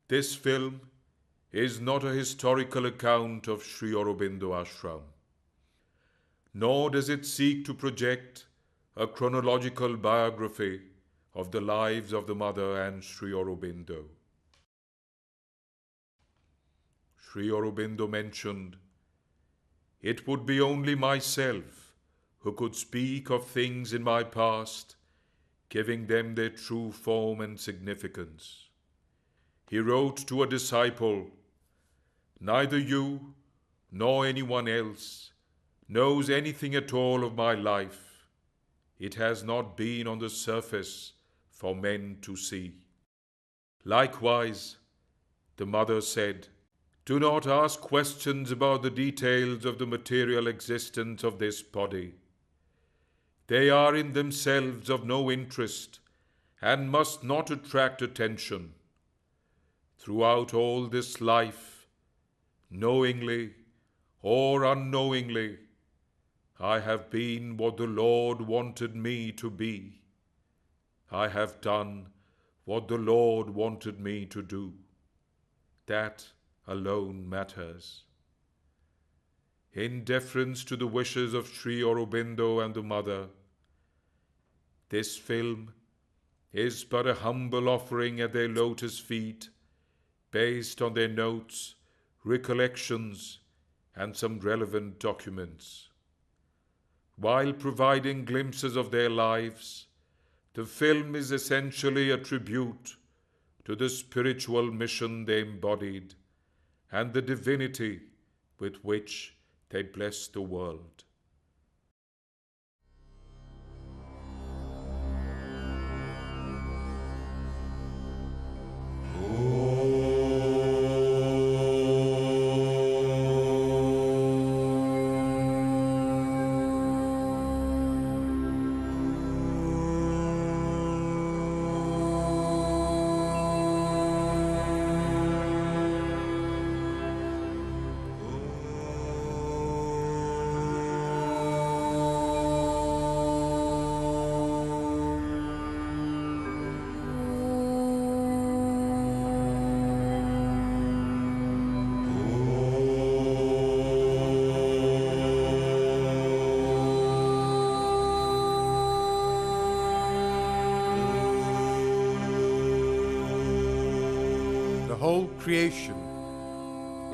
This film is not a historical account of Sri Aurobindo Ashram, nor does it seek to project a chronological biography of the lives of the mother and Sri Aurobindo. Sri Aurobindo mentioned, "It would be only myself who could speak of things in my past, giving them their true form and significance." He wrote to a disciple, "Neither you nor anyone else knows anything at all of my life. It has not been on the surface for men to see." Likewise, the mother said, "Do not ask questions about the details of the material existence of this body. They are in themselves of no interest and must not attract attention. Throughout all this life, knowingly or unknowingly, I have been what the Lord wanted me to be. I have done what the Lord wanted me to do. That alone matters." In deference to the wishes of Sri Aurobindo and the mother, this film is but a humble offering at their lotus feet, based on their notes, recollections, and some relevant documents. While providing glimpses of their lives, the film is essentially a tribute to the spiritual mission they embodied and the divinity with which they blessed the world. The whole creation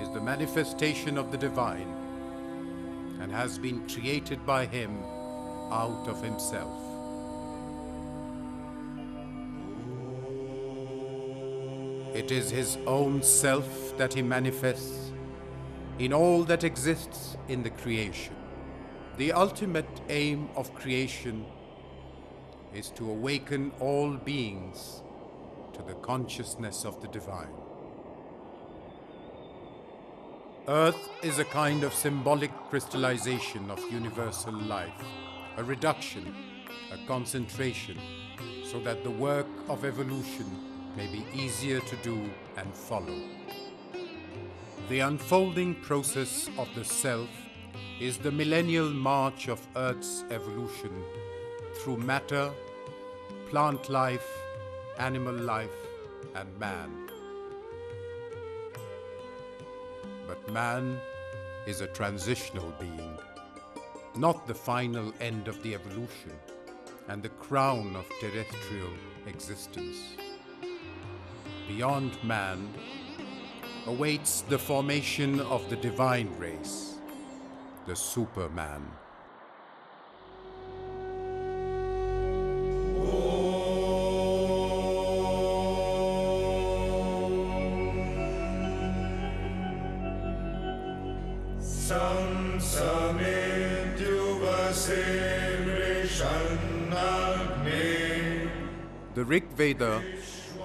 is the manifestation of the divine and has been created by him out of himself. It is his own self that he manifests in all that exists in the creation. The ultimate aim of creation is to awaken all beings to the consciousness of the divine. Earth is a kind of symbolic crystallization of universal life, a reduction, a concentration, so that the work of evolution may be easier to do and follow. The unfolding process of the self is the millennial march of Earth's evolution through matter, plant life, animal life, and man. But man is a transitional being, not the final end of the evolution and the crown of terrestrial existence. Beyond man awaits the formation of the divine race, the Superman. The Rig Veda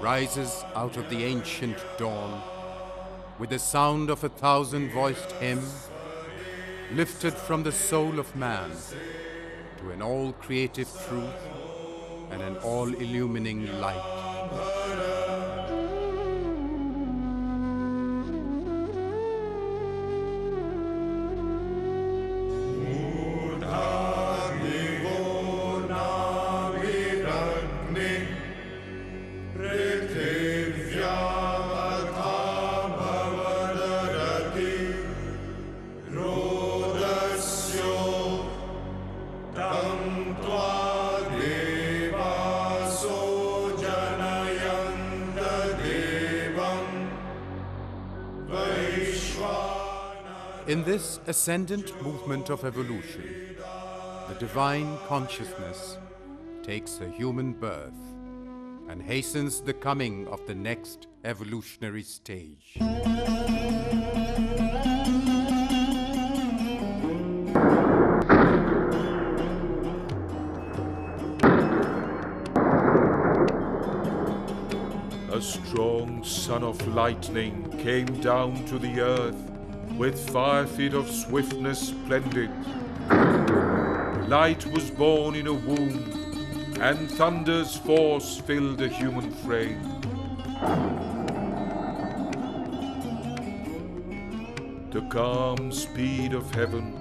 rises out of the ancient dawn with the sound of 1,000-voiced hymn lifted from the soul of man to an all-creative truth and an all-illumining light. In this ascendant movement of evolution, the divine consciousness takes a human birth and hastens the coming of the next evolutionary stage. A strong son of lightning came down to the earth with 5 feet of swiftness splendid. Light was born in a womb, and thunder's force filled the human frame. The calm speed of heaven,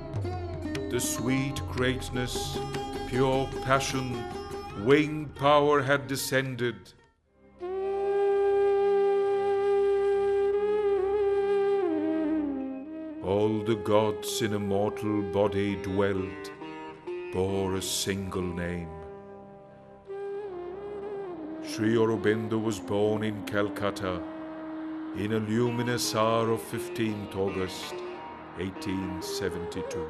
the sweet greatness, pure passion, winged power had descended. All the gods in a mortal body dwelt, bore a single name. Sri Aurobindo was born in Calcutta in a luminous hour of 15th August, 1872.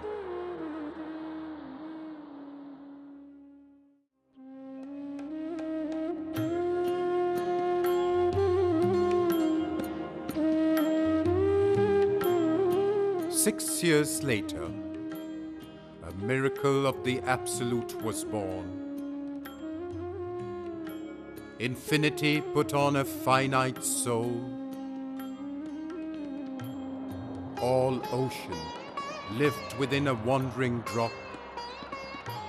Six years later, a miracle of the Absolute was born. Infinity put on a finite soul. All ocean lived within a wandering drop.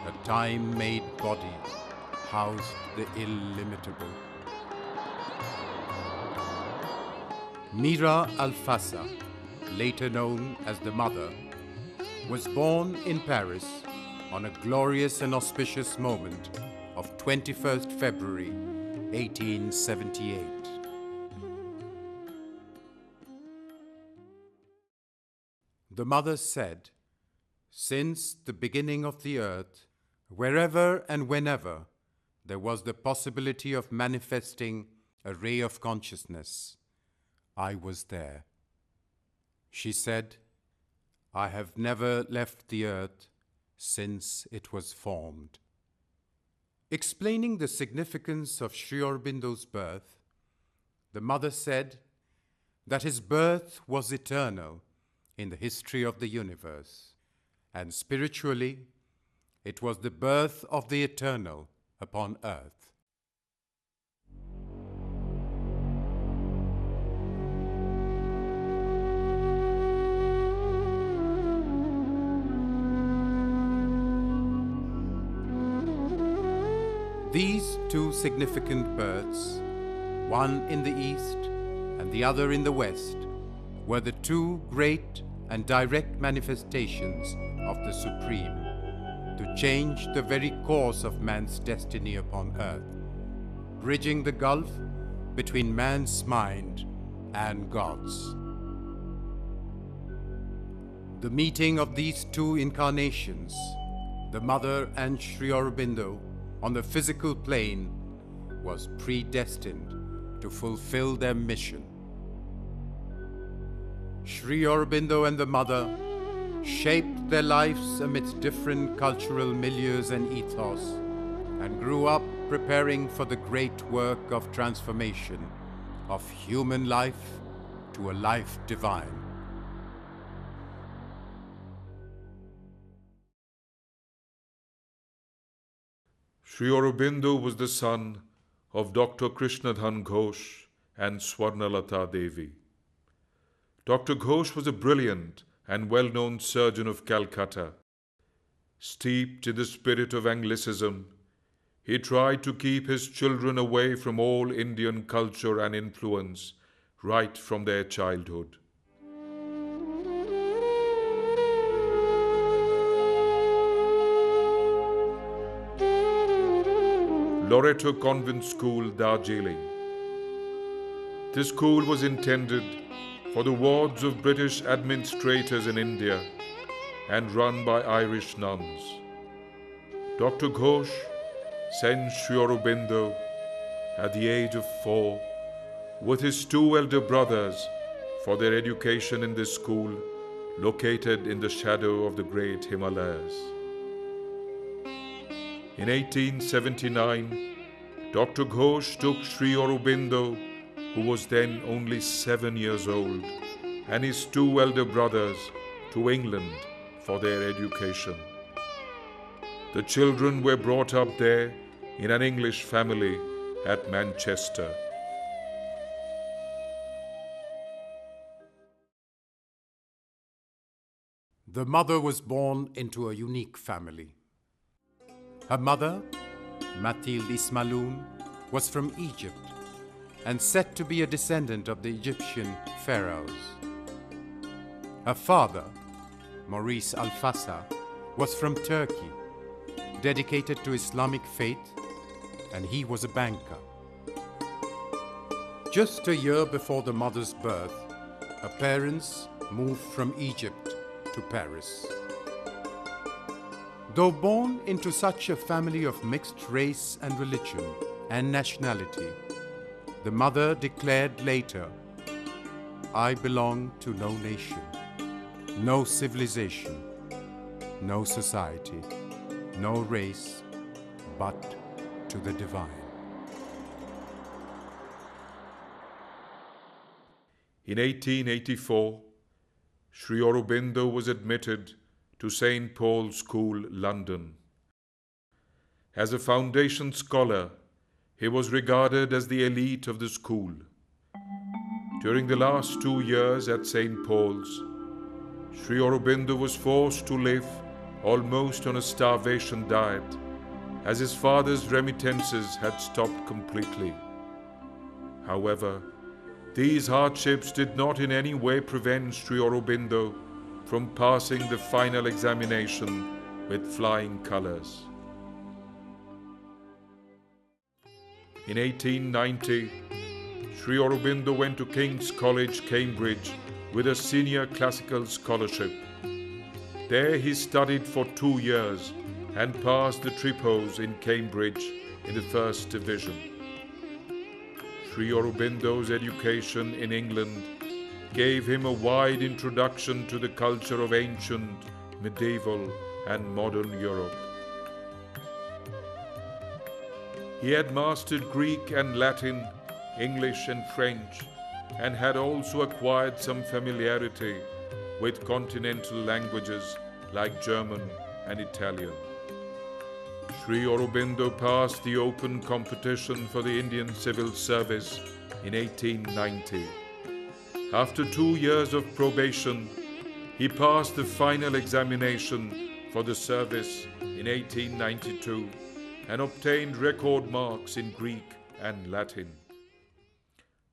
A time-made body housed the illimitable. Mira Alfassa, later known as the Mother, was born in Paris on a glorious and auspicious moment of 21st February 1878. The Mother said, "Since the beginning of the earth, wherever and whenever there was the possibility of manifesting a ray of consciousness, I was there." She said, "I have never left the earth since it was formed." Explaining the significance of Sri Aurobindo's birth, the Mother said that his birth was eternal in the history of the universe, and spiritually, it was the birth of the eternal upon earth. These two significant births, one in the east and the other in the west, were the two great and direct manifestations of the Supreme to change the very course of man's destiny upon earth, bridging the gulf between man's mind and God's. The meeting of these two incarnations, the Mother and Sri Aurobindo, on the physical plane, was predestined to fulfill their mission. Sri Aurobindo and the Mother shaped their lives amidst different cultural milieus and ethos, and grew up preparing for the great work of transformation of human life to a life divine. Sri Aurobindo was the son of Dr. Krishnadhan Ghosh and Swarnalata Devi. Dr. Ghosh was a brilliant and well-known surgeon of Calcutta. Steeped in the spirit of Anglicism, he tried to keep his children away from all Indian culture and influence right from their childhood. Loreto Convent School, Darjeeling. This school was intended for the wards of British administrators in India and run by Irish nuns. Dr. Ghosh sent Sri Aurobindo at the age of 4 with his 2 elder brothers for their education in this school located in the shadow of the great Himalayas. In 1879, Dr. Ghosh took Sri Aurobindo, who was then only 7 years old, and his 2 elder brothers to England for their education. The children were brought up there in an English family at Manchester. The mother was born into a unique family. Her mother, Mathilde Ismaloun, was from Egypt and said to be a descendant of the Egyptian pharaohs. Her father, Maurice Alfassa, was from Turkey, dedicated to Islamic faith, and he was a banker. Just a year before the mother's birth, her parents moved from Egypt to Paris. Though born into such a family of mixed race and religion and nationality, the mother declared later, "I belong to no nation, no civilization, no society, no race, but to the divine." In 1884, Sri Aurobindo was admitted to St. Paul's School, London. As a foundation scholar, he was regarded as the elite of the school. During the last 2 years at St. Paul's, Sri Aurobindo was forced to live almost on a starvation diet, as his father's remittances had stopped completely. However, these hardships did not in any way prevent Sri Aurobindo from passing the final examination with flying colours. In 1890, Sri Aurobindo went to King's College, Cambridge, with a senior classical scholarship. There he studied for 2 years and passed the Tripos in Cambridge in the first division. Sri Aurobindo's education in England gave him a wide introduction to the culture of ancient, medieval, and modern Europe. He had mastered Greek and Latin, English and French, and had also acquired some familiarity with continental languages like German and Italian. Sri Aurobindo passed the open competition for the Indian Civil Service in 1890. After 2 years of probation, he passed the final examination for the service in 1892 and obtained record marks in Greek and Latin.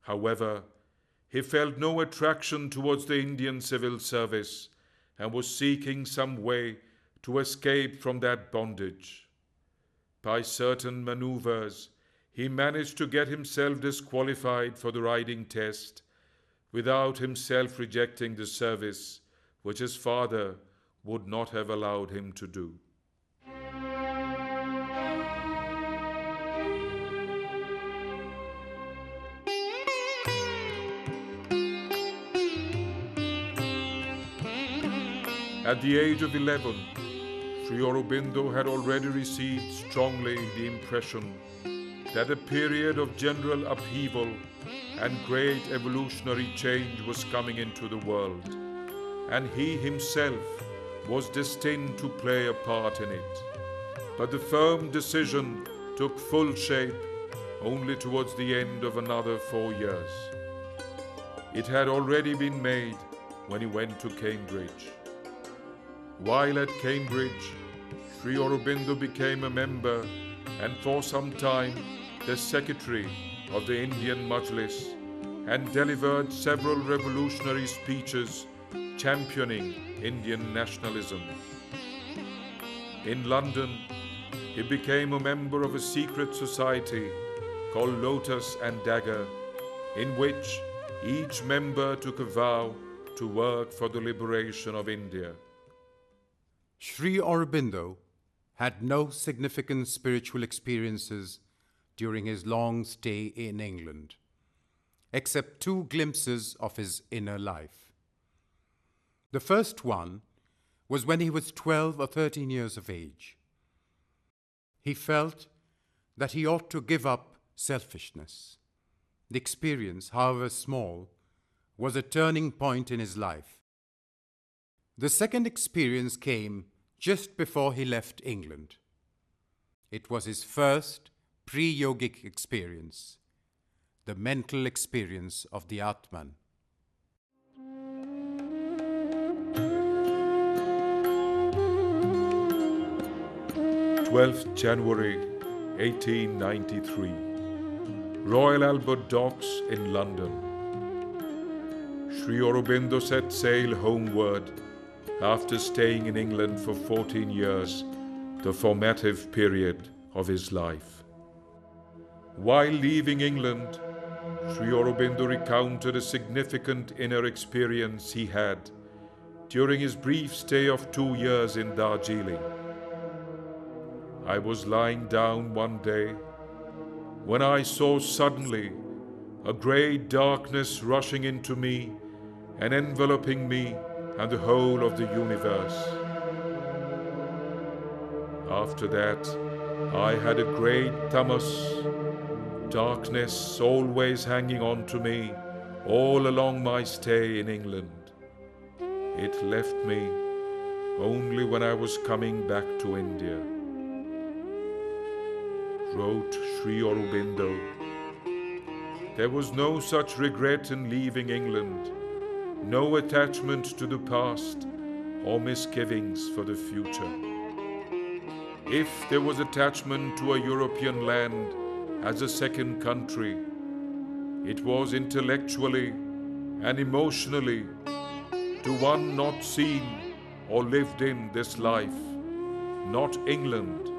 However, he felt no attraction towards the Indian Civil Service and was seeking some way to escape from that bondage. By certain maneuvers, he managed to get himself disqualified for the riding test without himself rejecting the service, which his father would not have allowed him to do. At the age of 11, Sri Aurobindo had already received strongly the impression that a period of general upheaval and great evolutionary change was coming into the world, and he himself was destined to play a part in it. But the firm decision took full shape only towards the end of another 4 years. It had already been made when he went to Cambridge. While at Cambridge, Sri Aurobindo became a member and for some time the secretary of the Indian Majlis and delivered several revolutionary speeches championing Indian nationalism. In London, he became a member of a secret society called Lotus and Dagger, in which each member took a vow to work for the liberation of India. Sri Aurobindo had no significant spiritual experiences during his long stay in England, except 2 glimpses of his inner life. The first one was when he was 12 or 13 years of age. He felt that he ought to give up selfishness. The experience, however small, was a turning point in his life. The second experience came just before he left England. It was his first pre-yogic experience, the mental experience of the Atman. 12th January 1893, Royal Albert Docks in London. Sri Aurobindo set sail homeward after staying in England for 14 years, the formative period of his life. While leaving England, Sri Aurobindo recounted a significant inner experience he had during his brief stay of 2 years in Darjeeling. I was lying down one day when I saw suddenly a great darkness rushing into me and enveloping me and the whole of the universe. After that, I had a great tamas, darkness always hanging on to me all along my stay in England. It left me only when I was coming back to India. Wrote Sri Aurobindo, there was no such regret in leaving England, no attachment to the past or misgivings for the future. If there was attachment to a European land as a second country, it was intellectually and emotionally to one not seen or lived in this life, not England,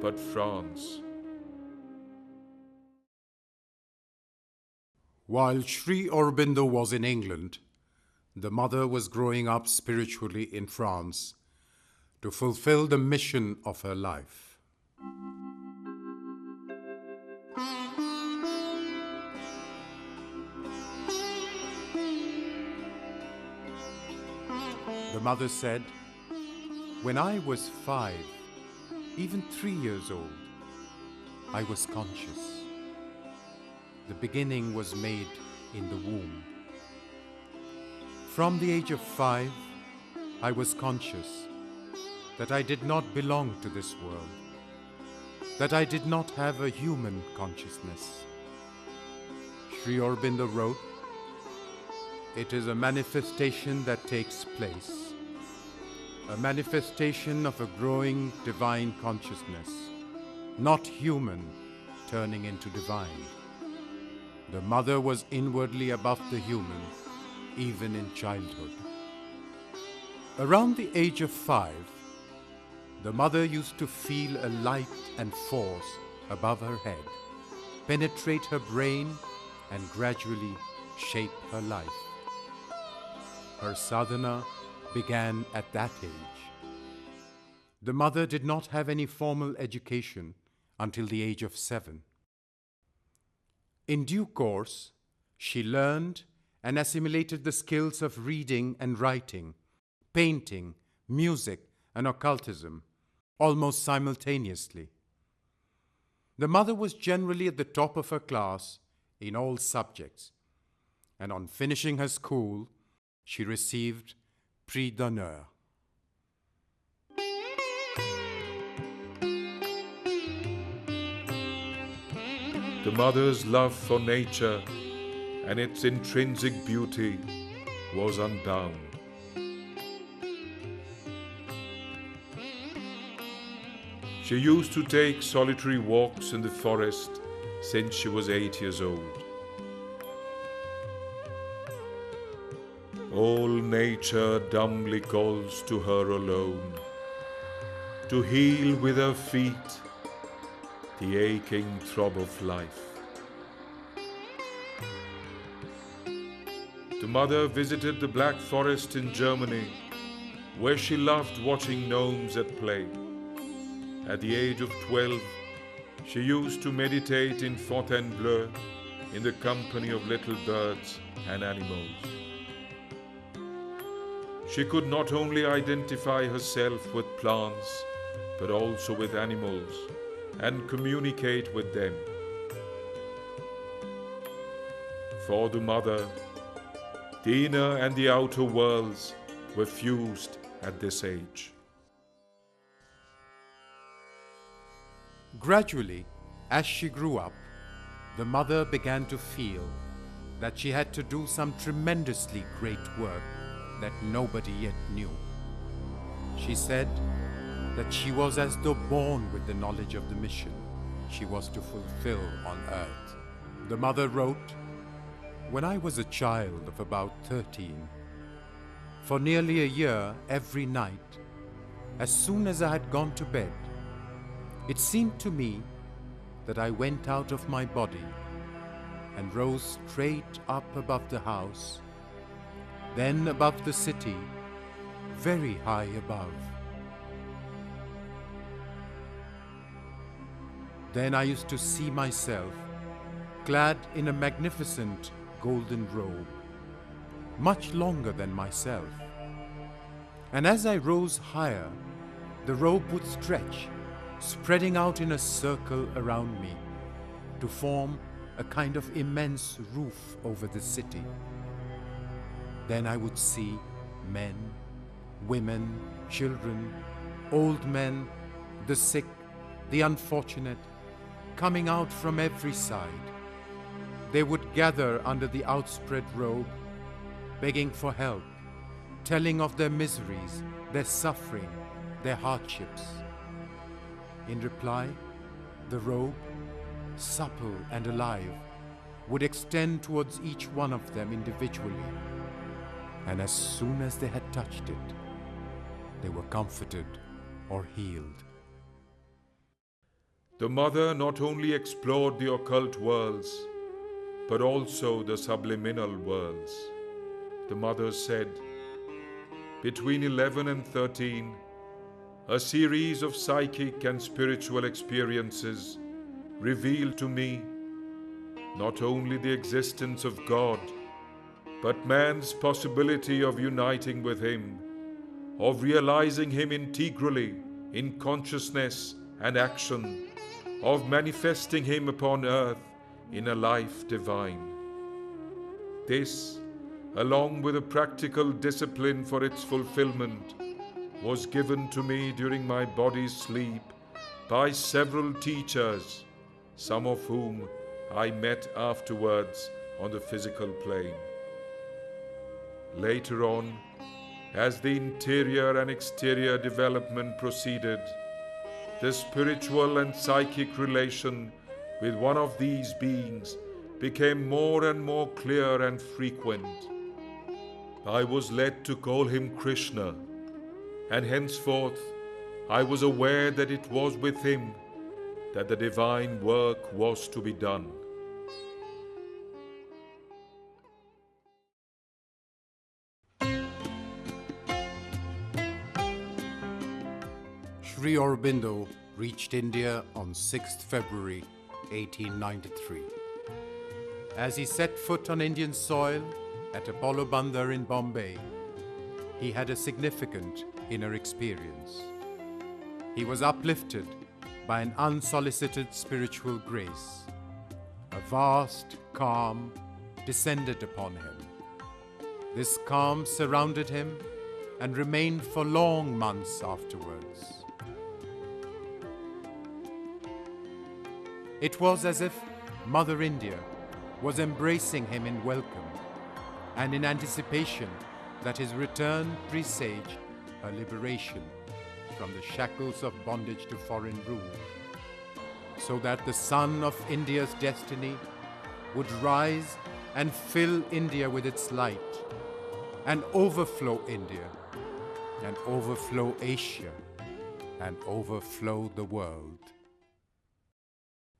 but France. While Sri Aurobindo was in England, the mother was growing up spiritually in France to fulfill the mission of her life. The mother said, "When I was 5, even 3 years old, I was conscious. The beginning was made in the womb. From the age of 5, I was conscious that I did not belong to this world, that I did not have a human consciousness." Sri Aurobindo wrote, "It is a manifestation that takes place, a manifestation of a growing divine consciousness, not human turning into divine. The mother was inwardly above the human, even in childhood." Around the age of 5, the mother used to feel a light and force above her head, penetrate her brain, and gradually shape her life. Her sadhana began at that age. The mother did not have any formal education until the age of 7. In due course, she learned and assimilated the skills of reading and writing, painting, music, and occultism, almost simultaneously. The mother was generally at the top of her class in all subjects, and on finishing her school, she received Prix d'honneur. The mother's love for nature and its intrinsic beauty was unbound. She used to take solitary walks in the forest since she was 8 years old. All nature dumbly calls to her alone, to heal with her feet the aching throb of life. The mother visited the Black Forest in Germany, where she loved watching gnomes at play. At the age of 12, she used to meditate in Fontainebleau in the company of little birds and animals. She could not only identify herself with plants, but also with animals and communicate with them. For the mother, the inner and the outer worlds were fused at this age. Gradually, as she grew up, the mother began to feel that she had to do some tremendously great work that nobody yet knew. She said that she was as though born with the knowledge of the mission she was to fulfill on earth. The mother wrote, "When I was a child of about 13, for nearly a year every night, as soon as I had gone to bed, it seemed to me that I went out of my body and rose straight up above the house, then above the city, very high above. Then I used to see myself clad in a magnificent golden robe, much longer than myself. And as I rose higher, the robe would stretch, spreading out in a circle around me to form a kind of immense roof over the city. Then I would see men, women, children, old men, the sick, the unfortunate, coming out from every side. They would gather under the outspread robe, begging for help, telling of their miseries, their suffering, their hardships. In reply, the robe, supple and alive, would extend towards each one of them individually, and as soon as they had touched it, they were comforted or healed." The mother not only explored the occult worlds, but also the subliminal worlds. The mother said, "Between 11 and 13, a series of psychic and spiritual experiences revealed to me not only the existence of God, but man's possibility of uniting with Him, of realizing Him integrally in consciousness and action, of manifesting Him upon earth in a life divine. This, along with a practical discipline for its fulfillment, was given to me during my body's sleep by several teachers, some of whom I met afterwards on the physical plane. Later on, as the interior and exterior development proceeded, the spiritual and psychic relation with one of these beings became more and more clear and frequent. I was led to call him Krishna, and henceforth I was aware that it was with him that the divine work was to be done. Sri Aurobindo reached India on 6th February 1893. As he set foot on Indian soil at Apollo Bandar in Bombay, he had a significant inner experience. He was uplifted by an unsolicited spiritual grace. A vast calm descended upon him. This calm surrounded him and remained for long months afterwards. It was as if Mother India was embracing him in welcome and in anticipation that his return presaged a liberation from the shackles of bondage to foreign rule, so that the sun of India's destiny would rise and fill India with its light, and overflow India, and overflow Asia, and overflow the world.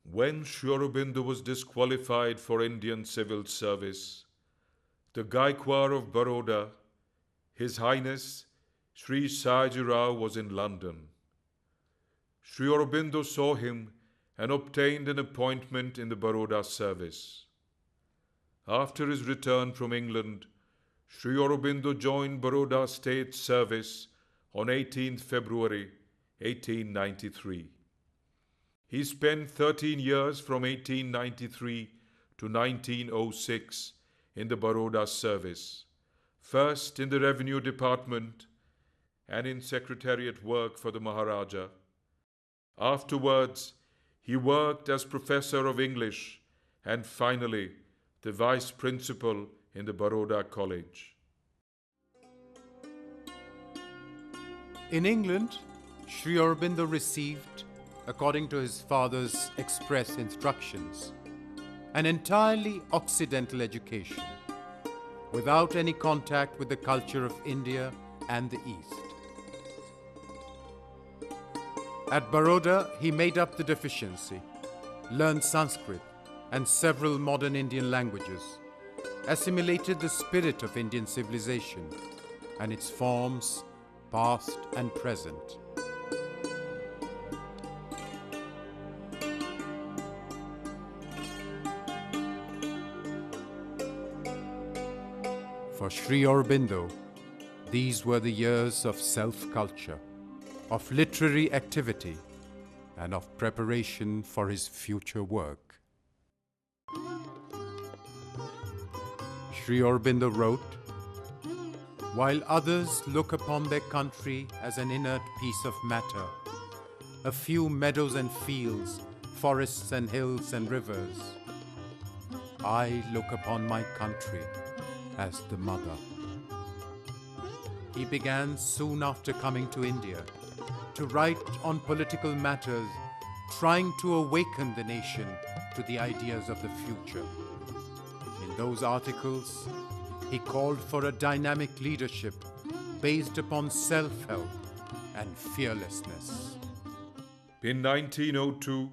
When Sri Aurobindo was disqualified for Indian civil service, the Gaikwar of Baroda, His Highness Sri Sajirao, was in London. Sri Aurobindo saw him and obtained an appointment in the Baroda service. After his return from England, Sri Aurobindo joined Baroda State Service on 18th February 1893. He spent 13 years from 1893 to 1906 in the Baroda service, first in the Revenue Department and in secretariat work for the Maharaja. Afterwards, he worked as professor of English and finally the vice principal in the Baroda College. In England, Sri Aurobindo received, according to his father's express instructions, an entirely Occidental education, without any contact with the culture of India and the East. At Baroda, he made up the deficiency, learned Sanskrit and several modern Indian languages, assimilated the spirit of Indian civilization and its forms, past and present. For Sri Aurobindo, these were the years of self-culture, of literary activity, and of preparation for his future work. Sri Aurobindo wrote, "While others look upon their country as an inert piece of matter, a few meadows and fields, forests and hills and rivers, I look upon my country as the mother." He began soon after coming to India to write on political matters, trying to awaken the nation to the ideas of the future. In those articles, he called for a dynamic leadership based upon self-help and fearlessness. In 1902,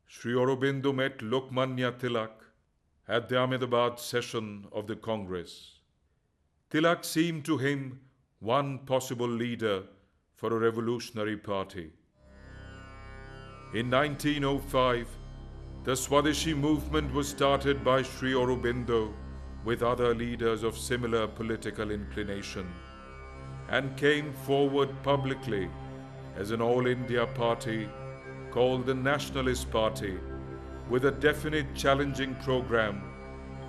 Sri Aurobindo met Lokmanya Tilak at the Ahmedabad session of the Congress. Tilak seemed to him one possible leader for a revolutionary party. In 1905, the Swadeshi movement was started by Sri Aurobindo with other leaders of similar political inclination and came forward publicly as an all-India party called the Nationalist Party with a definite challenging program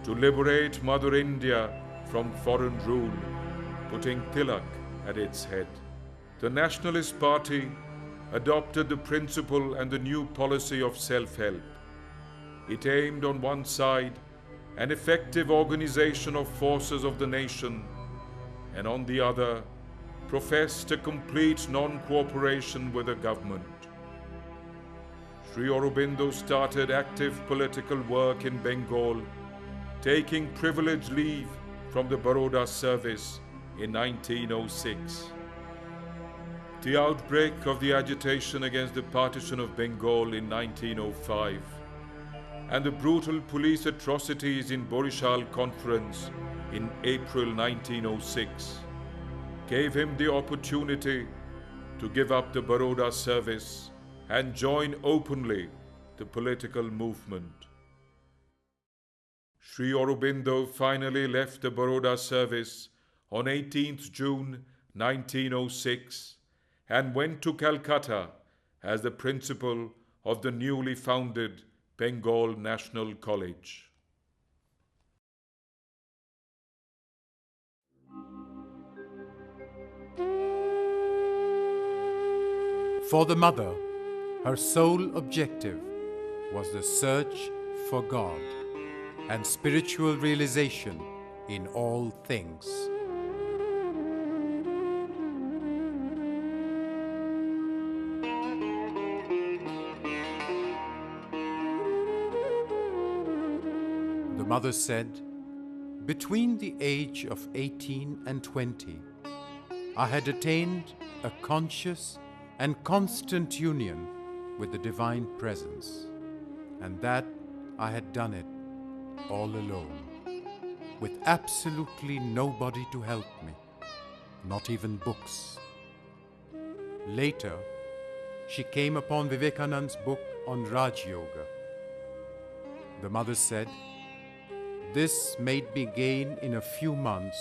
to liberate Mother India from foreign rule, putting Tilak at its head. The Nationalist Party adopted the principle and the new policy of self-help. It aimed on one side an effective organization of forces of the nation, and on the other professed a complete non-cooperation with the government. Sri Aurobindo started active political work in Bengal, taking privileged leave from the Baroda service in 1906. The outbreak of the agitation against the partition of Bengal in 1905 and the brutal police atrocities in Borishal Conference in April 1906 gave him the opportunity to give up the Baroda service and join openly the political movement. Sri Aurobindo finally left the Baroda service on 18th June 1906 and went to Calcutta as the principal of the newly founded Bengal National College. For the mother, her sole objective was the search for God and spiritual realization in all things. The mother said, "Between the age of 18 and 20, I had attained a conscious and constant union with the Divine Presence, and that I had done it all alone, with absolutely nobody to help me, not even books." Later, she came upon Vivekananda's book on Raj Yoga. The mother said, This made me gain in a few months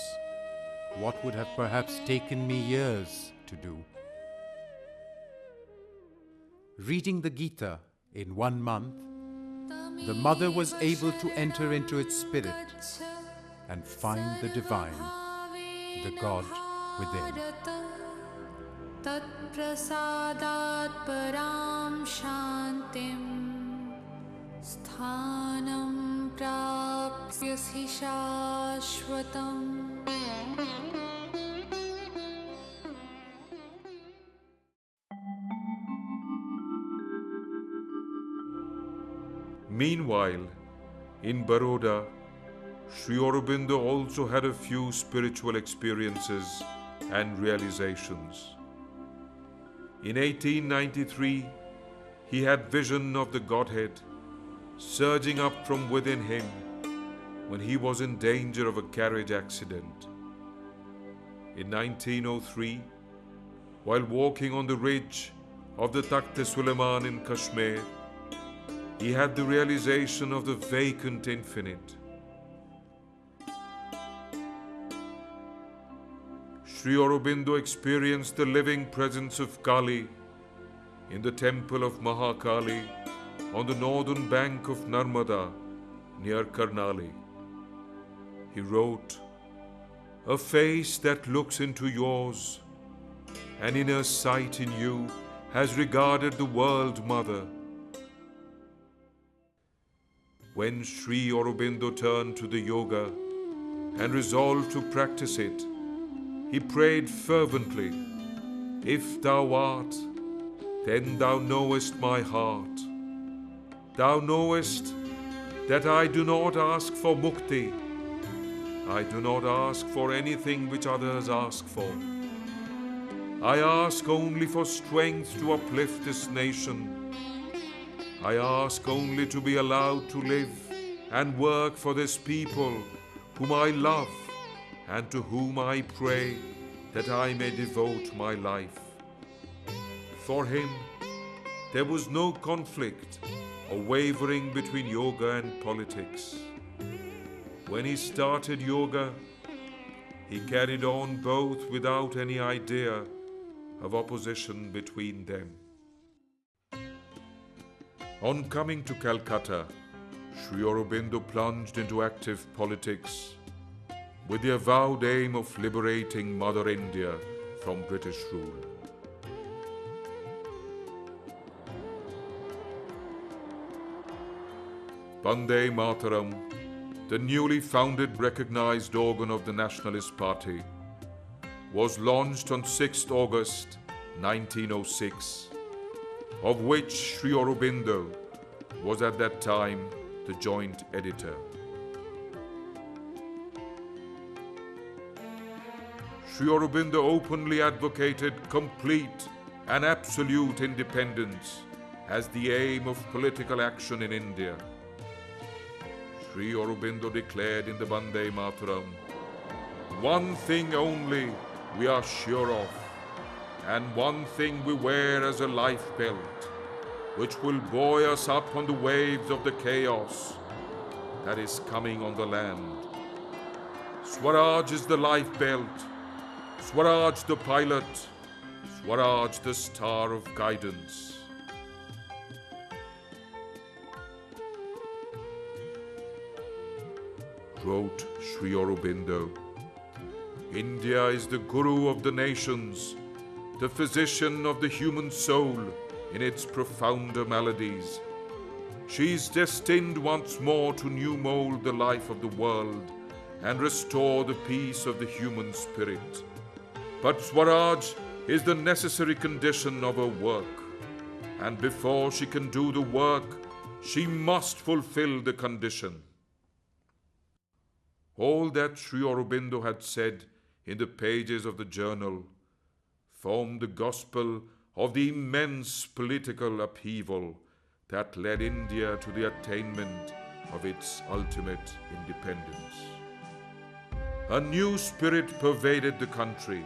what would have perhaps taken me years to do. Reading the Gita in 1 month, the mother was able to enter into its spirit and find the divine, the God within. Tat prasadat param shantim sthanam prapyasi shashvatam. Meanwhile, in Baroda, Sri Aurobindo also had a few spiritual experiences and realizations. In 1893, he had vision of the Godhead surging up from within him when he was in danger of a carriage accident. In 1903, while walking on the ridge of the Takht-e-Suleiman in Kashmir, he had the realization of the vacant infinite. Sri Aurobindo experienced the living presence of Kali in the temple of Mahakali on the northern bank of Narmada near Karnali. He wrote, "A face that looks into yours, an inner sight in you has regarded the world mother." When Sri Aurobindo turned to the yoga and resolved to practice it, he prayed fervently, "If thou art, then thou knowest my heart. Thou knowest that I do not ask for mukti. I do not ask for anything which others ask for. I ask only for strength to uplift this nation. I ask only to be allowed to live and work for this people whom I love and to whom I pray that I may devote my life." For him, there was no conflict or wavering between yoga and politics. When he started yoga, he carried on both without any idea of opposition between them. On coming to Calcutta, Sri Aurobindo plunged into active politics with the avowed aim of liberating Mother India from British rule. Vande Mataram, the newly founded recognized organ of the Nationalist Party, was launched on 6th August 1906, of which Sri Aurobindo was at that time the joint editor. Sri Aurobindo openly advocated complete and absolute independence as the aim of political action in India. Sri Aurobindo declared in the Vande Mataram, "One thing only we are sure of, and one thing we wear as a life belt, which will buoy us up on the waves of the chaos that is coming on the land. Swaraj is the life belt, Swaraj the pilot, Swaraj the star of guidance." Wrote Sri Aurobindo, "India is the guru of the nations, the physician of the human soul in its profounder maladies. She is destined once more to new mold the life of the world and restore the peace of the human spirit. But Swaraj is the necessary condition of her work, and before she can do the work, she must fulfill the condition." All that Sri Aurobindo had said in the pages of the journal formed the gospel of the immense political upheaval that led India to the attainment of its ultimate independence. A new spirit pervaded the country.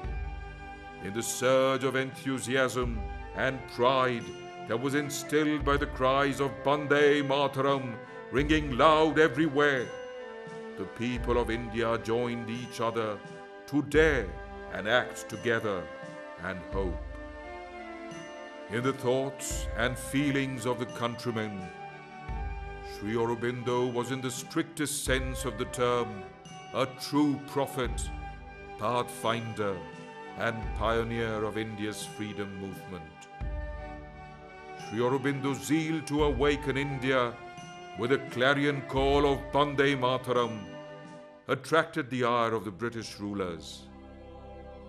In the surge of enthusiasm and pride that was instilled by the cries of Vande Mataram ringing loud everywhere, the people of India joined each other to dare and act together and hope. In the thoughts and feelings of the countrymen, Sri Aurobindo was in the strictest sense of the term a true prophet, pathfinder and pioneer of India's freedom movement. Sri Aurobindo's zeal to awaken India with a clarion call of Bande Mataram attracted the ire of the British rulers.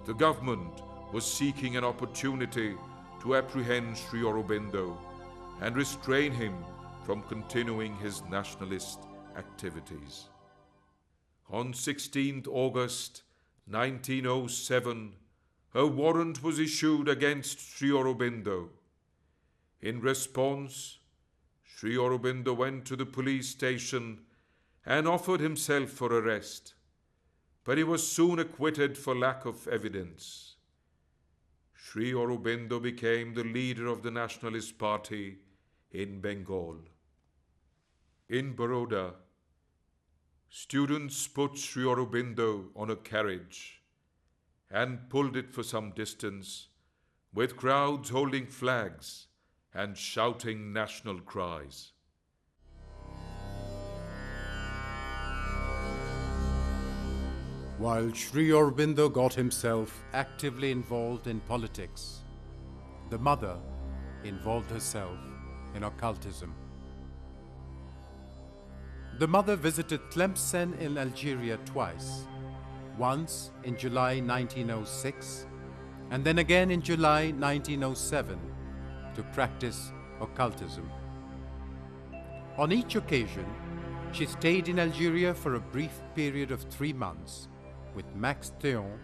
The government was seeking an opportunity to apprehend Sri Aurobindo and restrain him from continuing his nationalist activities. On 16th August 1907, a warrant was issued against Sri Aurobindo. In response, Sri Aurobindo went to the police station and offered himself for arrest, but he was soon acquitted for lack of evidence. Sri Aurobindo became the leader of the Nationalist Party in Bengal. In Baroda, students put Sri Aurobindo on a carriage and pulled it for some distance, with crowds holding flags and shouting national cries. While Sri Aurobindo got himself actively involved in politics, the mother involved herself in occultism. The mother visited Tlemcen in Algeria twice, once in July 1906 and then again in July 1907 to practice occultism. On each occasion, she stayed in Algeria for a brief period of 3 months with Max Théon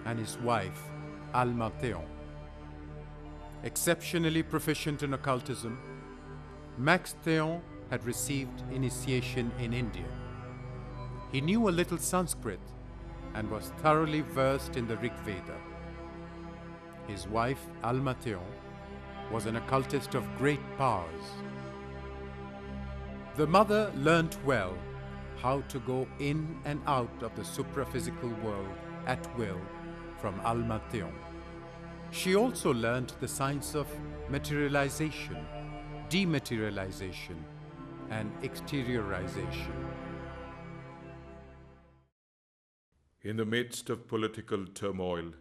and his wife, Alma Théon. Exceptionally proficient in occultism, Max Théon had received initiation in India. He knew a little Sanskrit and was thoroughly versed in the Rig Veda. His wife, Alma Théon, was an occultist of great powers. The mother learnt well how to go in and out of the supraphysical world at will from Alma Théon. She also learnt the science of materialization, dematerialization, and exteriorization. In the midst of political turmoil,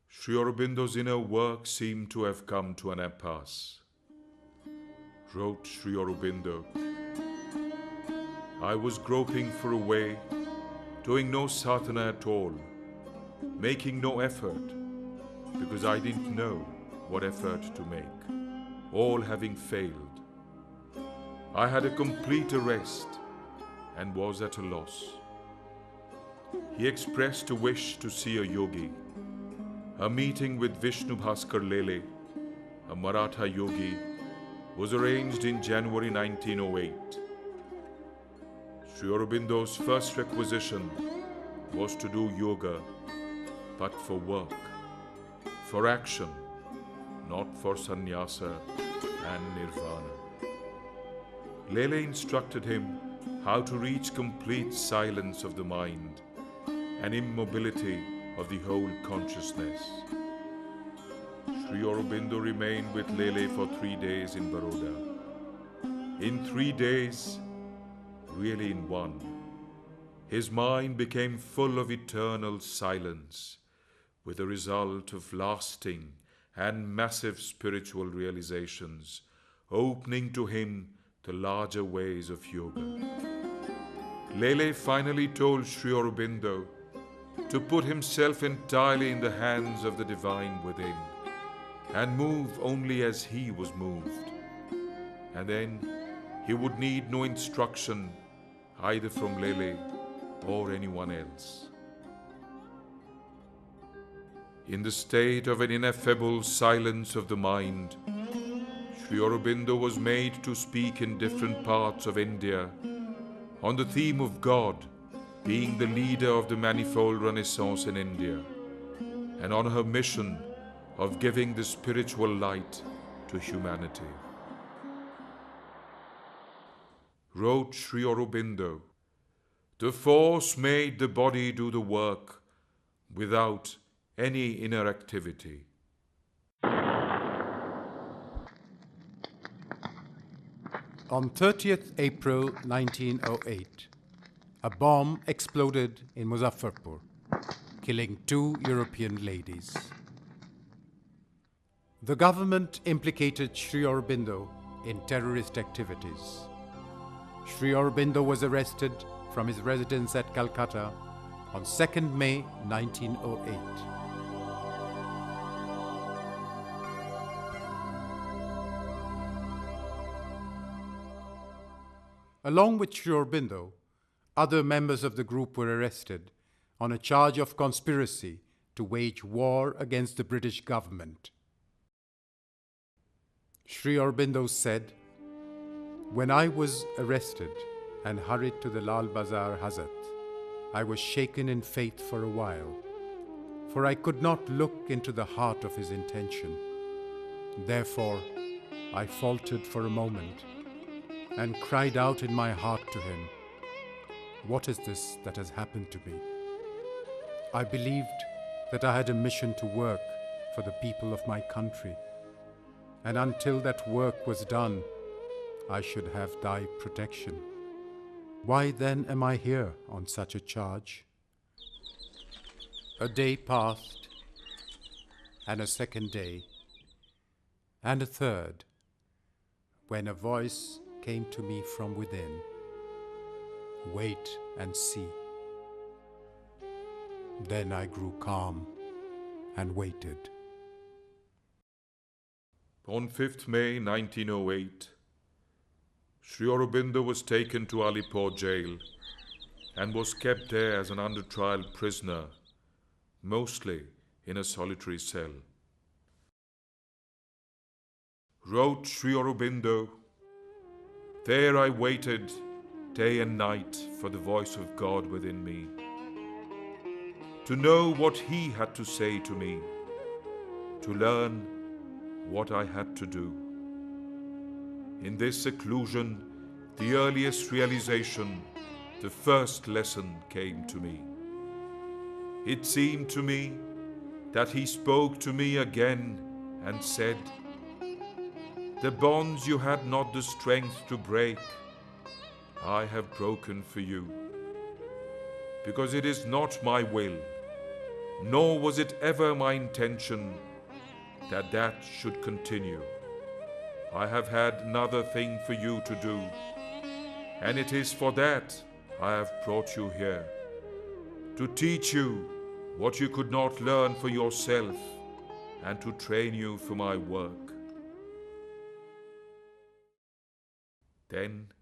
Sri Aurobindo's inner work seemed to have come to an impasse. Wrote Sri Aurobindo, I was groping for a way, doing no sadhana at all, making no effort, because I didn't know what effort to make, all having failed. I had a complete arrest and was at a loss. He expressed a wish to see a yogi. A meeting with Vishnu Bhaskar Lele, a Maratha yogi, was arranged in January 1908. Sri Aurobindo's first requisition was to do yoga, but for work, for action, not for sannyasa and nirvana. Lele instructed him how to reach complete silence of the mind and immobility of the whole consciousness. Sri Aurobindo remained with Lele for 3 days in Baroda. In 3 days, really in 1, his mind became full of eternal silence, with the result of lasting and massive spiritual realizations, opening to him the larger ways of yoga. Lele finally told Sri Aurobindo to put himself entirely in the hands of the divine within and move only as he was moved. And then he would need no instruction either from Lele or anyone else. In the state of an ineffable silence of the mind, Sri Aurobindo was made to speak in different parts of India on the theme of God being the leader of the manifold renaissance in India, and on her mission of giving the spiritual light to humanity. Wrote Sri Aurobindo, The force made the body do the work without any inner activity. On 30th April 1908, a bomb exploded in Muzaffarpur, killing 2 European ladies. The government implicated Sri Aurobindo in terrorist activities. Sri Aurobindo was arrested from his residence at Calcutta on 2nd May 1908. Along with Sri Aurobindo, other members of the group were arrested on a charge of conspiracy to wage war against the British government. Sri Aurobindo said, "When I was arrested and hurried to the Lal Bazar Hazrat, I was shaken in faith for a while, for I could not look into the heart of his intention. Therefore, I faltered for a moment and cried out in my heart to him, 'What is this that has happened to me?' I believed that I had a mission to work for the people of my country, and until that work was done, I should have thy protection. Why then am I here on such a charge?" A day passed, and a second day, and a third, when a voice came to me from within, "Wait and see." Then I grew calm and waited. On 5th May 1908, Sri Aurobindo was taken to Alipore jail and was kept there as an under trial prisoner, mostly in a solitary cell. Wrote Sri Aurobindo, "There I waited day and night for the voice of God within me, to know what He had to say to me, to learn what I had to do. In this seclusion, the earliest realization, the first lesson came to me. It seemed to me that He spoke to me again and said, 'The bonds you had not the strength to break, I have broken for you, because it is not my will, nor was it ever my intention that that should continue. I have had another thing for you to do, and it is for that I have brought you here, to teach you what you could not learn for yourself and to train you for my work.'" Then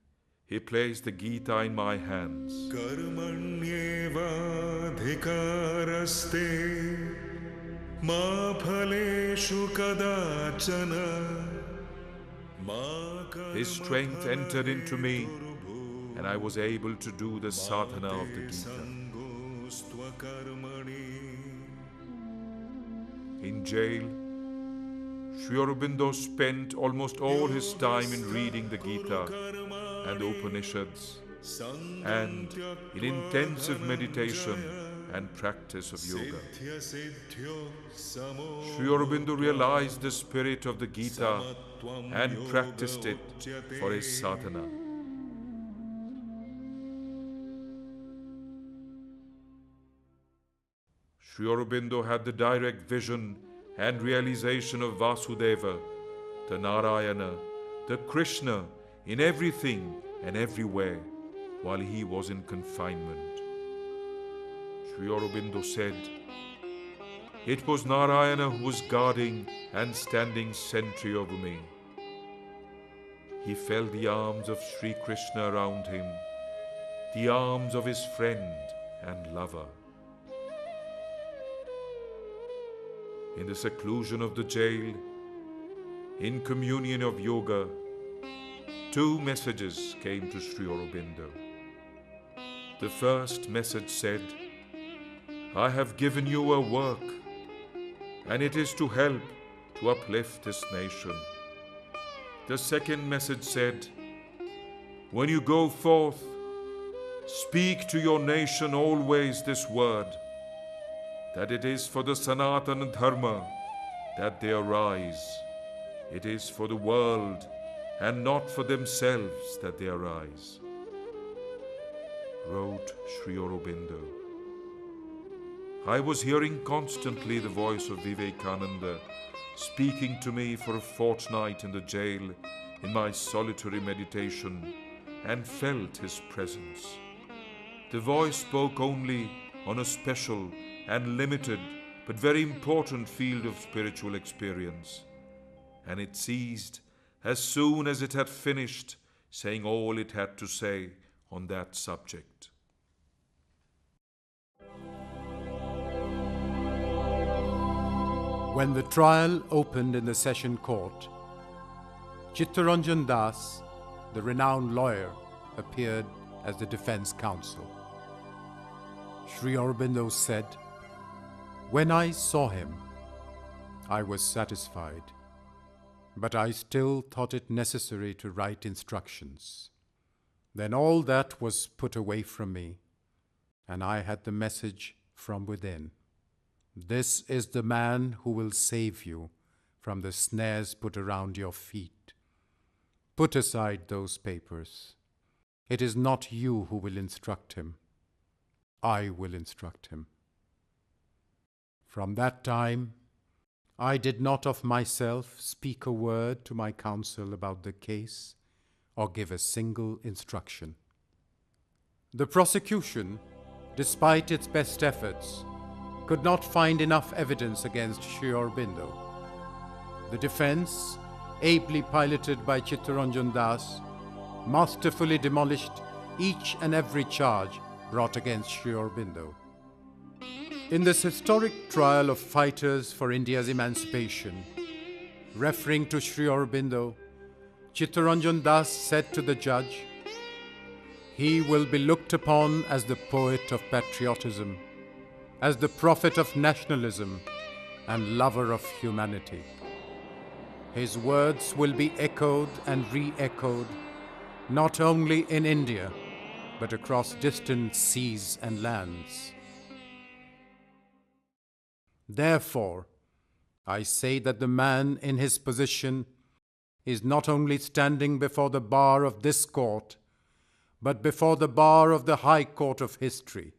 he placed the Gita in my hands. Karmanyevadhikaraste ma phaleshu kadachana. His strength entered into me, and I was able to do the sadhana of the Gita. In jail, Sri Aurobindo spent almost all his time in reading the Gita and the Upanishads, and in intensive meditation and practice of yoga. Sri Aurobindo realized the spirit of the Gita and practiced it for his sadhana. Sri Aurobindo had the direct vision and realization of Vasudeva, the Narayana, the Krishna in everything and everywhere while he was in confinement. Sri Aurobindo said, "It was Narayana who was guarding and standing sentry over me. He felt the arms of Sri Krishna around him, the arms of his friend and lover." In the seclusion of the jail, in communion of yoga, 2 messages came to Sri Aurobindo. The first message said, "I have given you a work, and it is to help to uplift this nation." The second message said, "When you go forth, speak to your nation always this word, that it is for the Sanatana Dharma that they arise. It is for the world and not for themselves that they arise. Wrote Sri Aurobindo. I was hearing constantly the voice of Vivekananda speaking to me for a fortnight in the jail in my solitary meditation, and felt his presence. The voice spoke only on a special and limited but very important field of spiritual experience, and it ceased as soon as it had finished saying all it had to say on that subject. When the trial opened in the session court, Chittaranjan Das, the renowned lawyer, appeared as the defense counsel. Sri Aurobindo said, "When I saw him, I was satisfied, but I still thought it necessary to write instructions. Then all that was put away from me, and I had the message from within. This is the man who will save you from the snares put around your feet. Put aside those papers. It is not you who will instruct him. I will instruct him." From that time, I did not of myself speak a word to my counsel about the case or give a single instruction. The prosecution, despite its best efforts, could not find enough evidence against Sri Aurobindo. The defense, ably piloted by Chittaranjan Das, masterfully demolished each and every charge brought against Sri Aurobindo. In this historic trial of fighters for India's emancipation, referring to Sri Aurobindo, Chittaranjan Das said to the judge, "He will be looked upon as the poet of patriotism, as the prophet of nationalism and lover of humanity. His words will be echoed and re-echoed, not only in India, but across distant seas and lands. Therefore, I say that the man in his position is not only standing before the bar of this court, but before the bar of the High Court of history.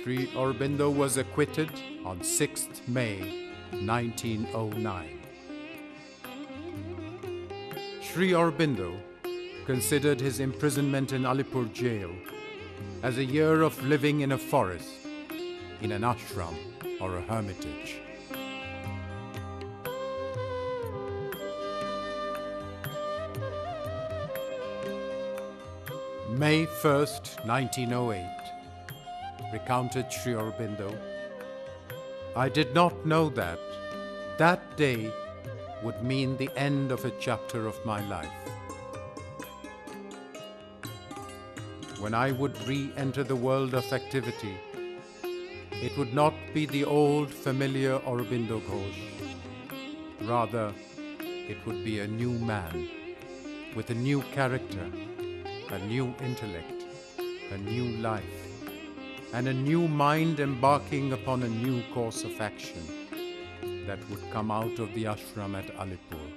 Sri Aurobindo was acquitted on 6th May 1909. Sri Aurobindo considered his imprisonment in Alipur jail as a year of living in a forest, in an ashram or a hermitage. May 1st, 1908, recounted Sri Aurobindo, "I did not know that that day would mean the end of a chapter of my life. When I would re-enter the world of activity, it would not be the old familiar Aurobindo Ghosh. Rather, it would be a new man, with a new character, a new intellect, a new life, and a new mind embarking upon a new course of action that would come out of the ashram at Alipur."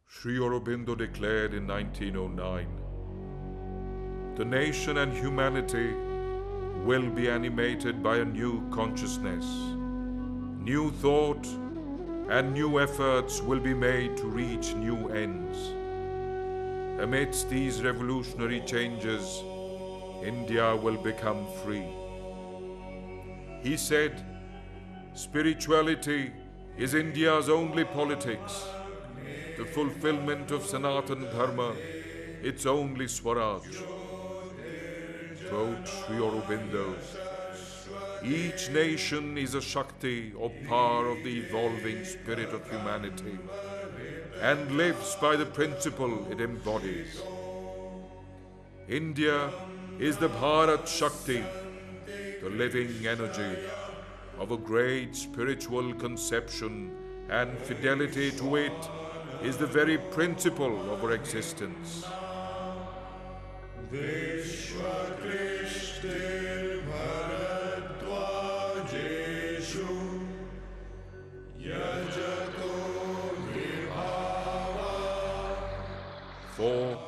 Sri Aurobindo declared in 1909, "The nation and humanity will be animated by a new consciousness. New thought and new efforts will be made to reach new ends. Amidst these revolutionary changes, India will become free." He said, "Spirituality is India's only politics, the fulfillment of Sanatana Dharma, its only Swaraj." Wrote Sri Aurobindo, "Each nation is a Shakti or power of the evolving spirit of humanity and lives by the principle it embodies. India is the Bharat Shakti, the living energy of a great spiritual conception, and fidelity to it is the very principle of our existence. For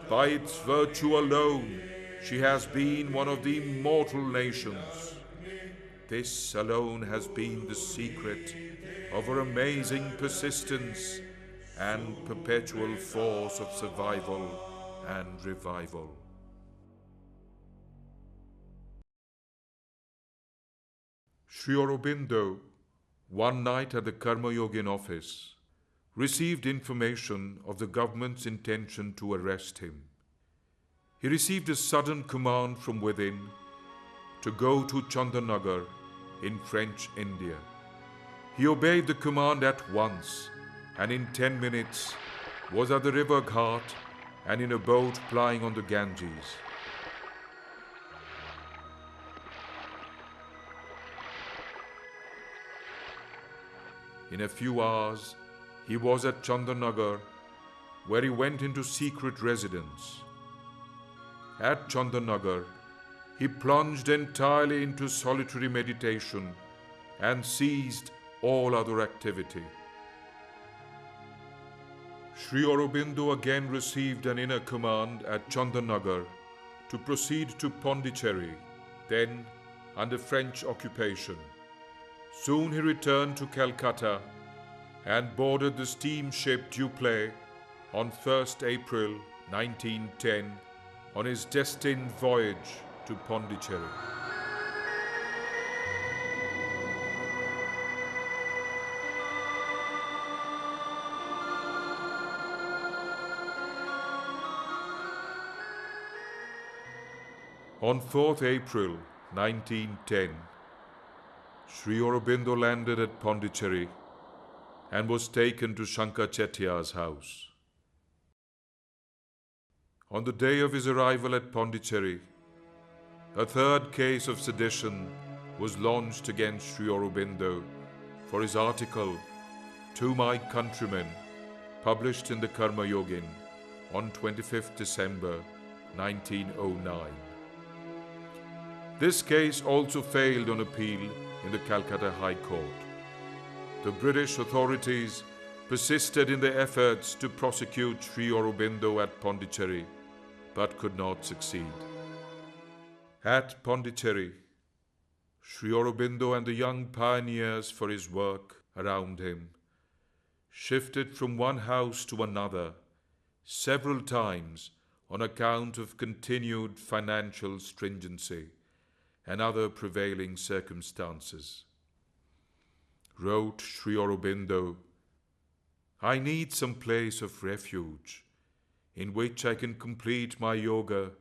by its virtue alone she has been one of the immortal nations. This alone has been the secret of her amazing persistence and perpetual force of survival and revival. Sri Aurobindo, one night at the Karma Yogin office, received information of the government's intention to arrest him. He received a sudden command from within to go to Chandanagar in French India. He obeyed the command at once and in 10 minutes was at the river Ghat and in a boat plying on the Ganges. In a few hours, he was at Chandanagar, where he went into secret residence. At Chandanagar, he plunged entirely into solitary meditation and ceased all other activity. Sri Aurobindo again received an inner command at Chandanagar to proceed to Pondicherry, then under French occupation. Soon he returned to Calcutta and boarded the steamship Dupleix on 1st April 1910 on his destined voyage to Pondicherry. On 4th April 1910, Sri Aurobindo landed at Pondicherry and was taken to Shankar Chettiar's house. On the day of his arrival at Pondicherry, a third case of sedition was launched against Sri Aurobindo for his article, "To My Countrymen," published in the Karma Yogin on 25th December 1909. This case also failed on appeal in the Calcutta High Court. The British authorities persisted in their efforts to prosecute Sri Aurobindo at Pondicherry, but could not succeed. At Pondicherry, Sri Aurobindo and the young pioneers for his work around him shifted from one house to another several times on account of continued financial stringency and other prevailing circumstances. Wrote Sri Aurobindo, "I need some place of refuge in which I can complete my yoga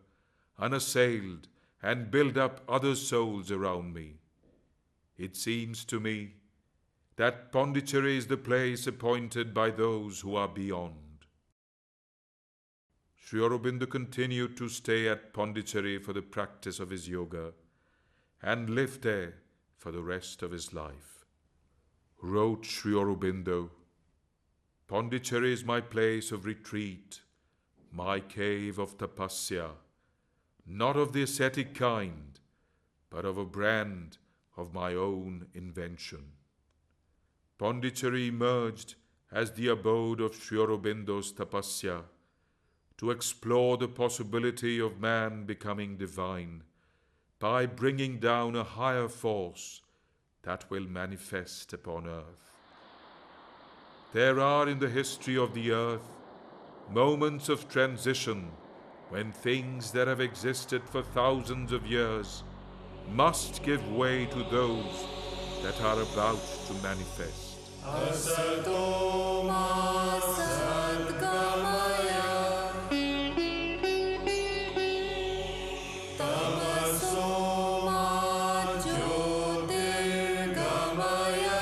unassailed and build up other souls around me. It seems to me that Pondicherry is the place appointed by those who are beyond." Sri Aurobindo continued to stay at Pondicherry for the practice of his yoga and lived there for the rest of his life. Wrote Sri Aurobindo, "Pondicherry is my place of retreat, my cave of tapasya, not of the ascetic kind, but of a brand of my own invention." Pondicherry emerged as the abode of Sri Aurobindo's tapasya to explore the possibility of man becoming divine by bringing down a higher force that will manifest upon earth. There are in the history of the earth moments of transition when things that have existed for thousands of years must give way to those that are about to manifest. Asato ma sadgamaya tamaso ma jyotirgamaya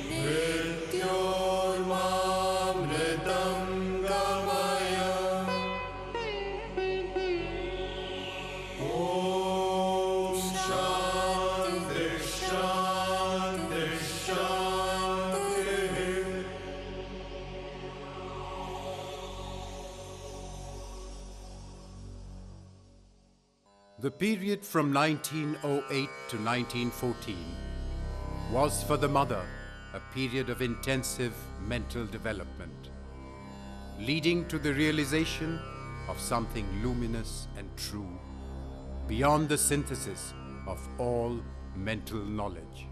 mrityormamritam gamaya. Om Shanti Shanti Shanti. The period from 1908 to 1914 was for the mother a period of intensive mental development, leading to the realization of something luminous and true, beyond the synthesis of all mental knowledge.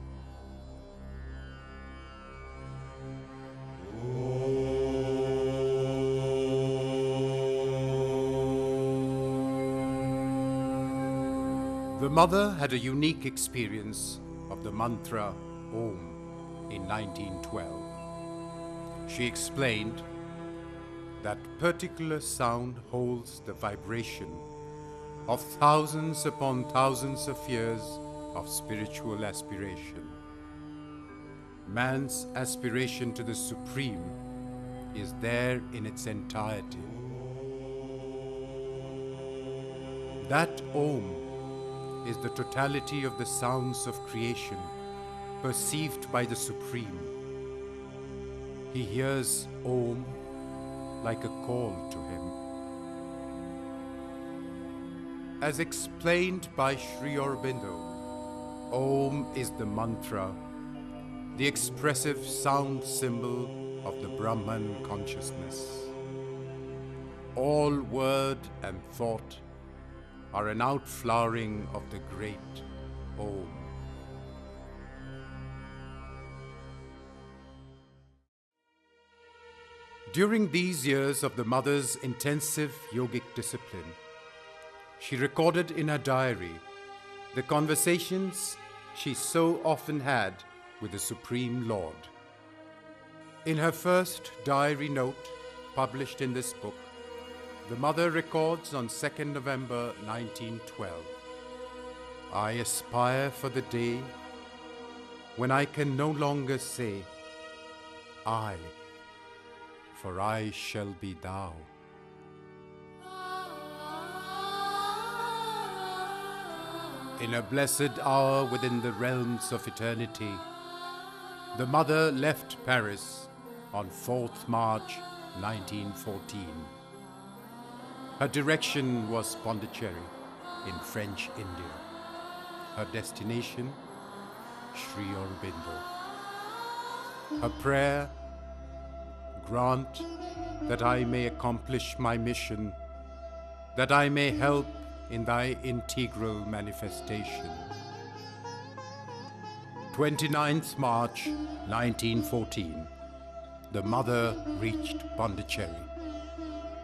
The mother had a unique experience of the mantra Om in 1912. She explained that particular sound holds the vibration of thousands upon thousands of years of spiritual aspiration. Man's aspiration to the Supreme is there in its entirety. That Om is the totality of the sounds of creation perceived by the Supreme. He hears Om like a call to him. As explained by Sri Aurobindo, Om is the mantra, the expressive sound symbol of the Brahman consciousness. All word and thought are an outflowering of the great Om. During these years of the mother's intensive yogic discipline, she recorded in her diary the conversations she so often had with the Supreme Lord. In her first diary note, published in this book, the mother records on 2nd November 1912, "I aspire for the day when I can no longer say, I, for I shall be thou." In a blessed hour within the realms of eternity, the mother left Paris on 4th March 1914. Her direction was Pondicherry in French India. Her destination, Sri Aurobindo. Her prayer, "Grant that I may accomplish my mission, that I may help in thy integral manifestation." 29th March 1914, the mother reached Pondicherry,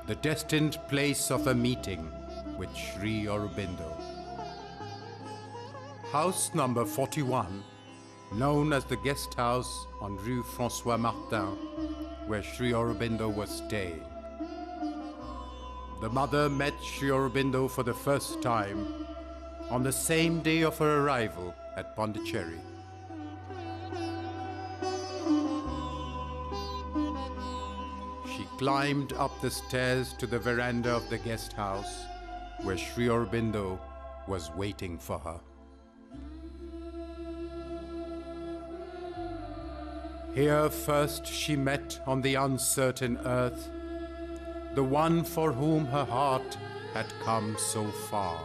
the destined place of a meeting with Sri Aurobindo. House number 41, known as the guest house on Rue François Martin, where Sri Aurobindo was staying. The mother met Sri Aurobindo for the first time on the same day of her arrival at Pondicherry. She climbed up the stairs to the veranda of the guest house where Sri Aurobindo was waiting for her. Here first she met on the uncertain earth the one for whom her heart had come so far.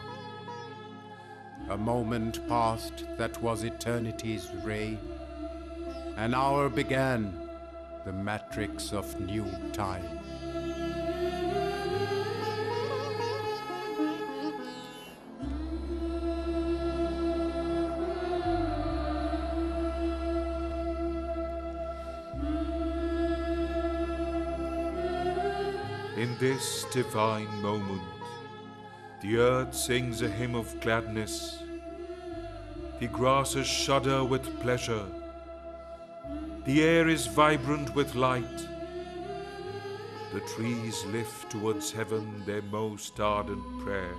A moment passed that was eternity's ray. An hour began the matrix of new time. In this divine moment, the earth sings a hymn of gladness. The grasses shudder with pleasure. The air is vibrant with light. The trees lift towards heaven their most ardent prayer.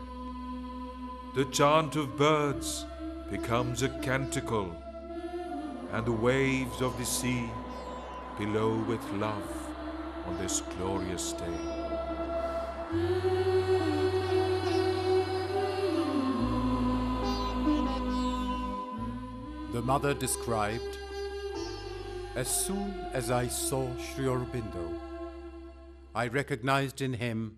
The chant of birds becomes a canticle, and the waves of the sea billow with love on this glorious day. The mother described, "As soon as I saw Sri Aurobindo, I recognized in him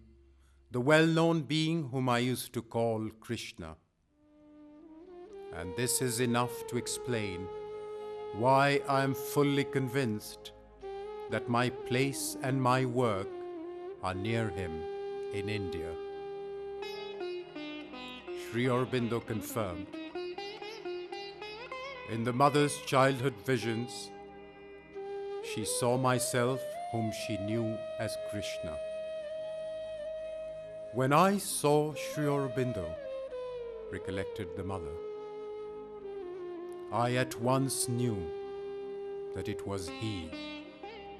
the well-known being whom I used to call Krishna. and this is enough to explain why I am fully convinced that my place and my work are near him in India. Sri Aurobindo confirmed, in the mother's childhood visions, she saw myself whom she knew as Krishna. When I saw Sri Aurobindo, recollected the mother, I at once knew that it was he,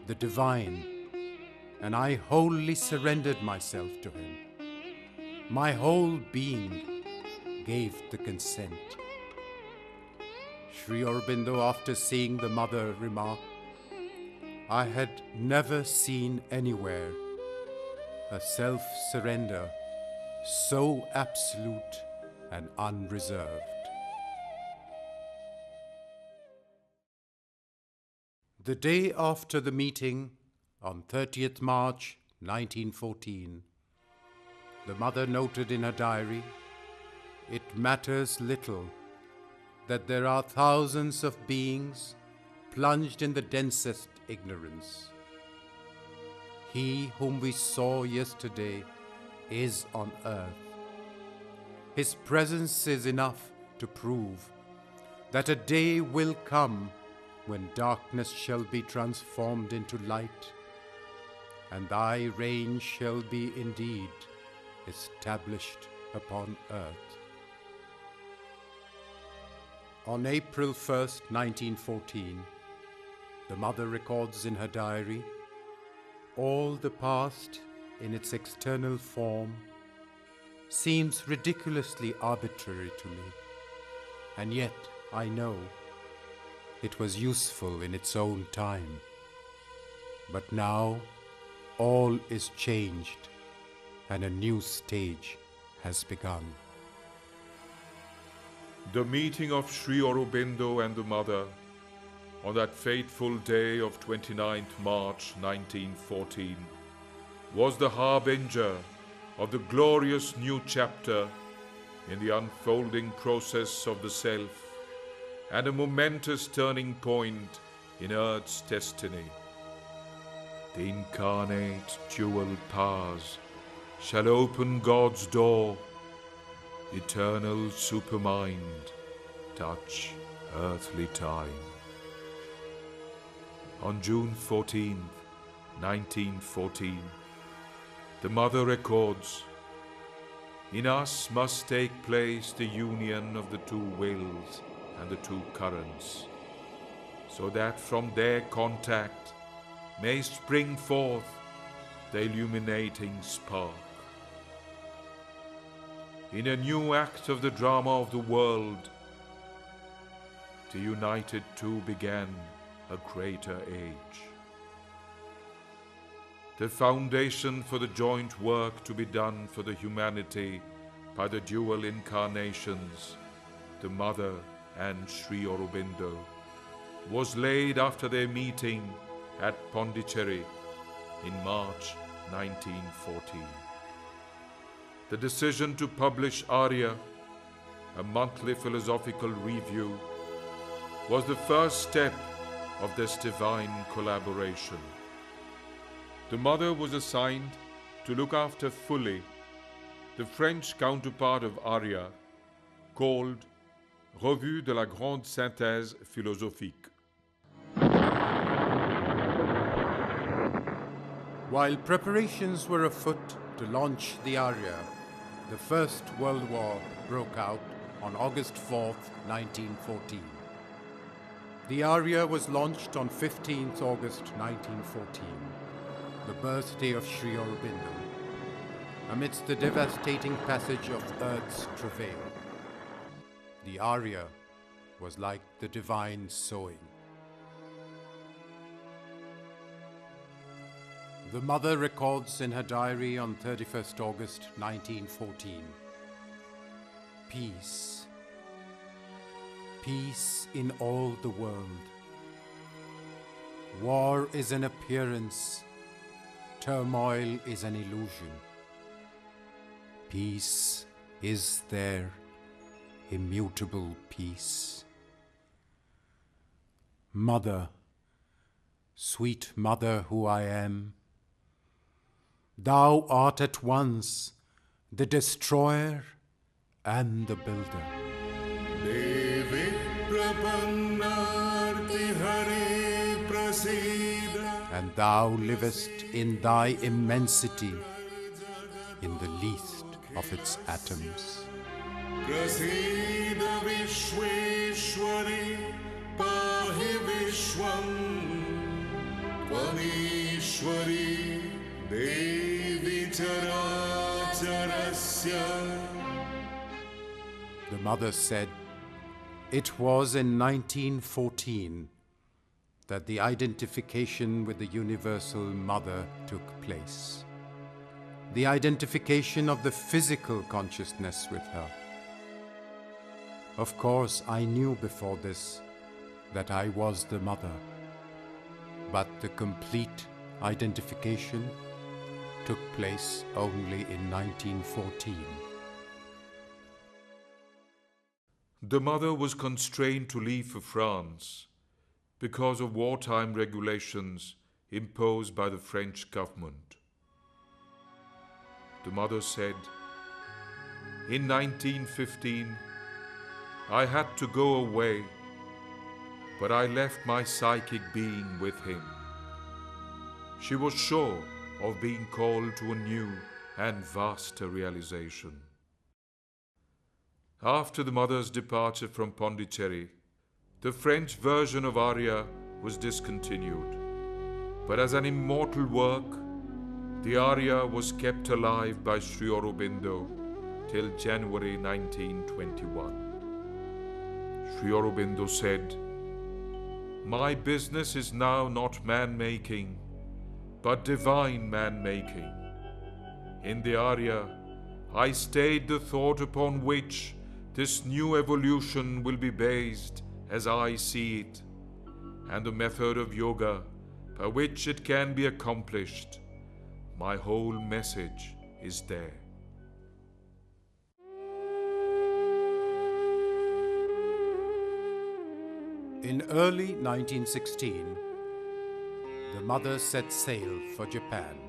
the divine, and I wholly surrendered myself to him. My whole being gave the consent. Sri Aurobindo, after seeing the mother, remarked, I had never seen anywhere a self-surrender so absolute and unreserved. The day after the meeting, on 30th March 1914, the mother noted in her diary, it matters little that there are thousands of beings plunged in the densest ignorance. He whom we saw yesterday is on earth. His presence is enough to prove that a day will come when darkness shall be transformed into light, and thy reign shall be indeed established upon earth. On April 1st, 1914, the mother records in her diary, all the past in its external form seems ridiculously arbitrary to me, and yet I know it was useful in its own time. But now all is changed and a new stage has begun. The meeting of Sri Aurobindo and the mother on that fateful day of 29th March 1914 was the harbinger of the glorious new chapter in the unfolding process of the self and a momentous turning point in Earth's destiny. The incarnate dual powers shall open God's door, eternal supermind touch earthly time. On June 14, 1914, the mother records, in us must take place the union of the two wills and the two currents, so that from their contact may spring forth the illuminating spark. In a new act of the drama of the world, the united two began a greater age. The foundation for the joint work to be done for the humanity by the dual incarnations, the Mother and Sri Aurobindo, was laid after their meeting at Pondicherry in March 1914. The decision to publish Arya, a monthly philosophical review, was the first step of this divine collaboration. The mother was assigned to look after fully the French counterpart of Arya, called Revue de la Grande Synthèse Philosophique. While preparations were afoot to launch the Arya, the First World War broke out on August 4th, 1914. The Arya was launched on 15th August 1914, the birthday of Sri Aurobindo, amidst the devastating passage of Earth's travail. The Arya was like the divine sowing. The mother records in her diary on 31st August 1914, peace. Peace in all the world. War is an appearance, turmoil is an illusion. Peace is there immutable peace. Mother, sweet mother who I am, thou art at once the destroyer and the builder. Devi Prabannarti Hare Prasida. And thou livest in thy immensity, in the least of its atoms. Prasida Vishweshwari Pahi Vishwam Tvamishwari Devi Characharasya. The mother said, it was in 1914 that the identification with the Universal Mother took place. The identification of the physical consciousness with her. Of course, I knew before this that I was the mother, but the complete identification took place only in 1914. The mother was constrained to leave for France because of wartime regulations imposed by the French government. The mother said, in 1915, I had to go away, but I left my psychic being with him. She was sure of being called to a new and vaster realization. After the mother's departure from Pondicherry, the French version of Arya was discontinued, but as an immortal work, the Arya was kept alive by Sri Aurobindo till January 1921. Sri Aurobindo said, "My business is now not man-making, but divine man-making. In the Arya, I stayed the thought upon which this new evolution will be based as I see it, and the method of yoga by which it can be accomplished. My whole message is there." In early 1916, the mother set sail for Japan.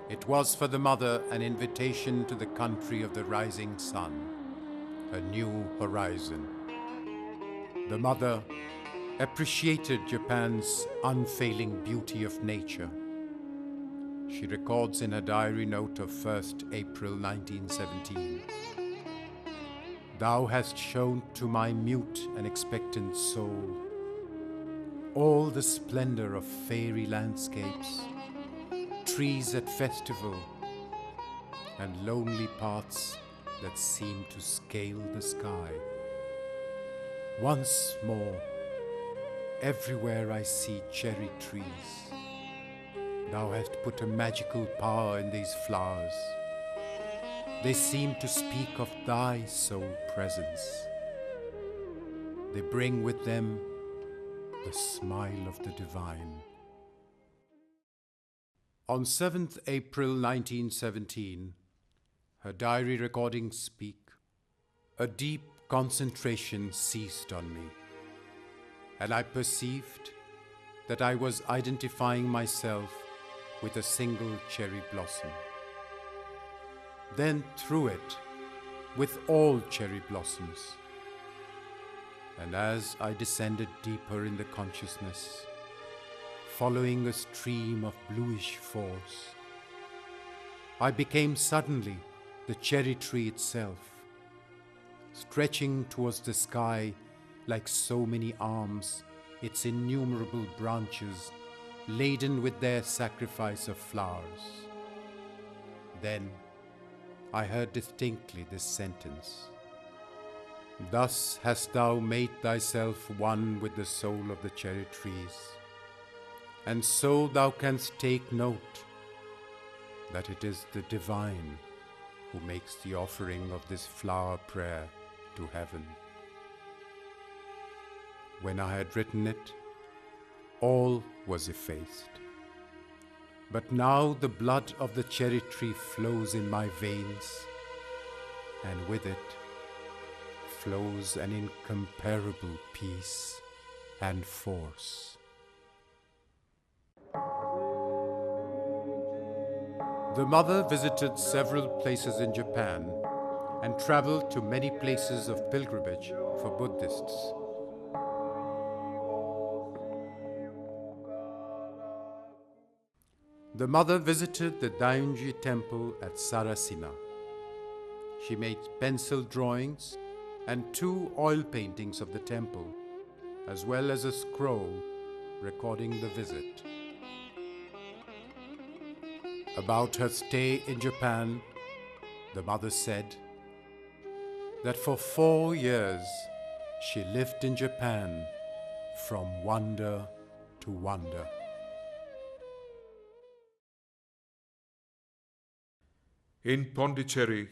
It was for the mother an invitation to the country of the rising sun, a new horizon. The mother appreciated Japan's unfailing beauty of nature. She records in her diary note of 1st April 1917, "Thou hast shown to my mute and expectant soul all the splendor of fairy landscapes, trees at festival, and lonely paths that seem to scale the sky. Once more, everywhere I see cherry trees. Thou hast put a magical power in these flowers. They seem to speak of thy sole presence. They bring with them the smile of the divine." On 7th April 1917, her diary recordings speak, "A deep concentration seized on me, and I perceived that I was identifying myself with a single cherry blossom. Then through it, with all cherry blossoms. And as I descended deeper in the consciousness, following a stream of bluish force, I became suddenly the cherry tree itself, stretching towards the sky like so many arms, its innumerable branches laden with their sacrifice of flowers. Then I heard distinctly this sentence: Thus hast thou made thyself one with the soul of the cherry trees, and so thou canst take note that it is the divine who makes the offering of this flower prayer to heaven. When I had written it, all was effaced. But now the blood of the cherry tree flows in my veins, and with it flows an incomparable peace and force. The mother visited several places in Japan and traveled to many places of pilgrimage for Buddhists. The mother visited the Daionji temple at Sarasina. She made pencil drawings and 2 oil paintings of the temple, as well as a scroll recording the visit. About her stay in Japan, the mother said that for 4 years she lived in Japan from wonder to wonder. In Pondicherry,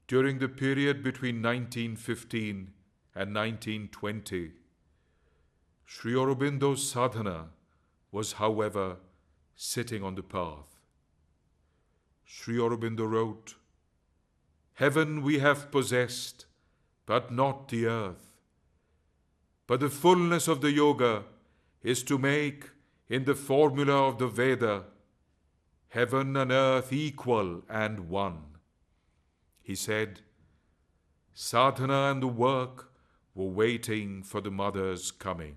during the period between 1915 and 1920, Sri Aurobindo's sadhana was, however, sitting on the path. Sri Aurobindo wrote, "Heaven we have possessed, but not the earth. But the fullness of the yoga is to make, in the formula of the Veda, heaven and earth equal and one." He said, sadhana and the work were waiting for the mother's coming.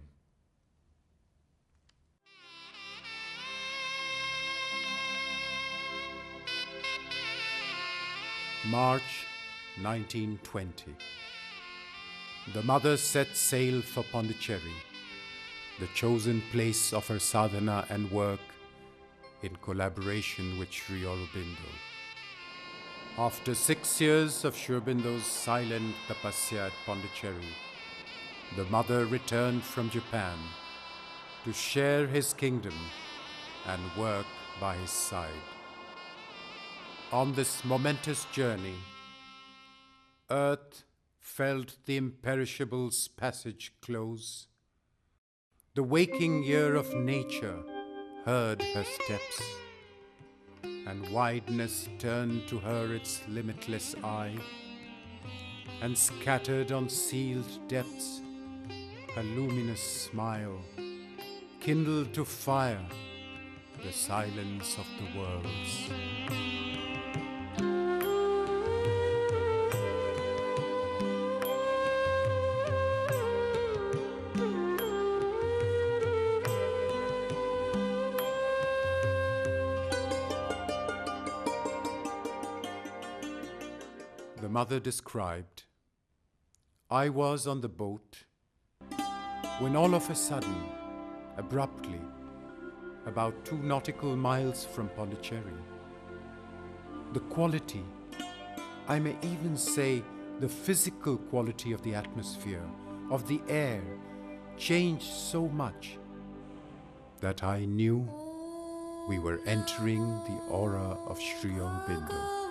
March 1920. The mother set sail for Pondicherry, the chosen place of her sadhana and work in collaboration with Sri Aurobindo. After 6 years of Sri Aurobindo's silent tapasya at Pondicherry, the mother returned from Japan to share his kingdom and work by his side. On this momentous journey, earth felt the imperishable's passage close. The waking ear of nature heard her steps, and wideness turned to her its limitless eye, and scattered on sealed depths her luminous smile, kindled to fire the silence of the worlds. The mother described, "I was on the boat when all of a sudden, abruptly, about 2 nautical miles from Pondicherry, the quality, I may even say the physical quality of the atmosphere, of the air, changed so much that I knew we were entering the aura of Sri Aurobindo."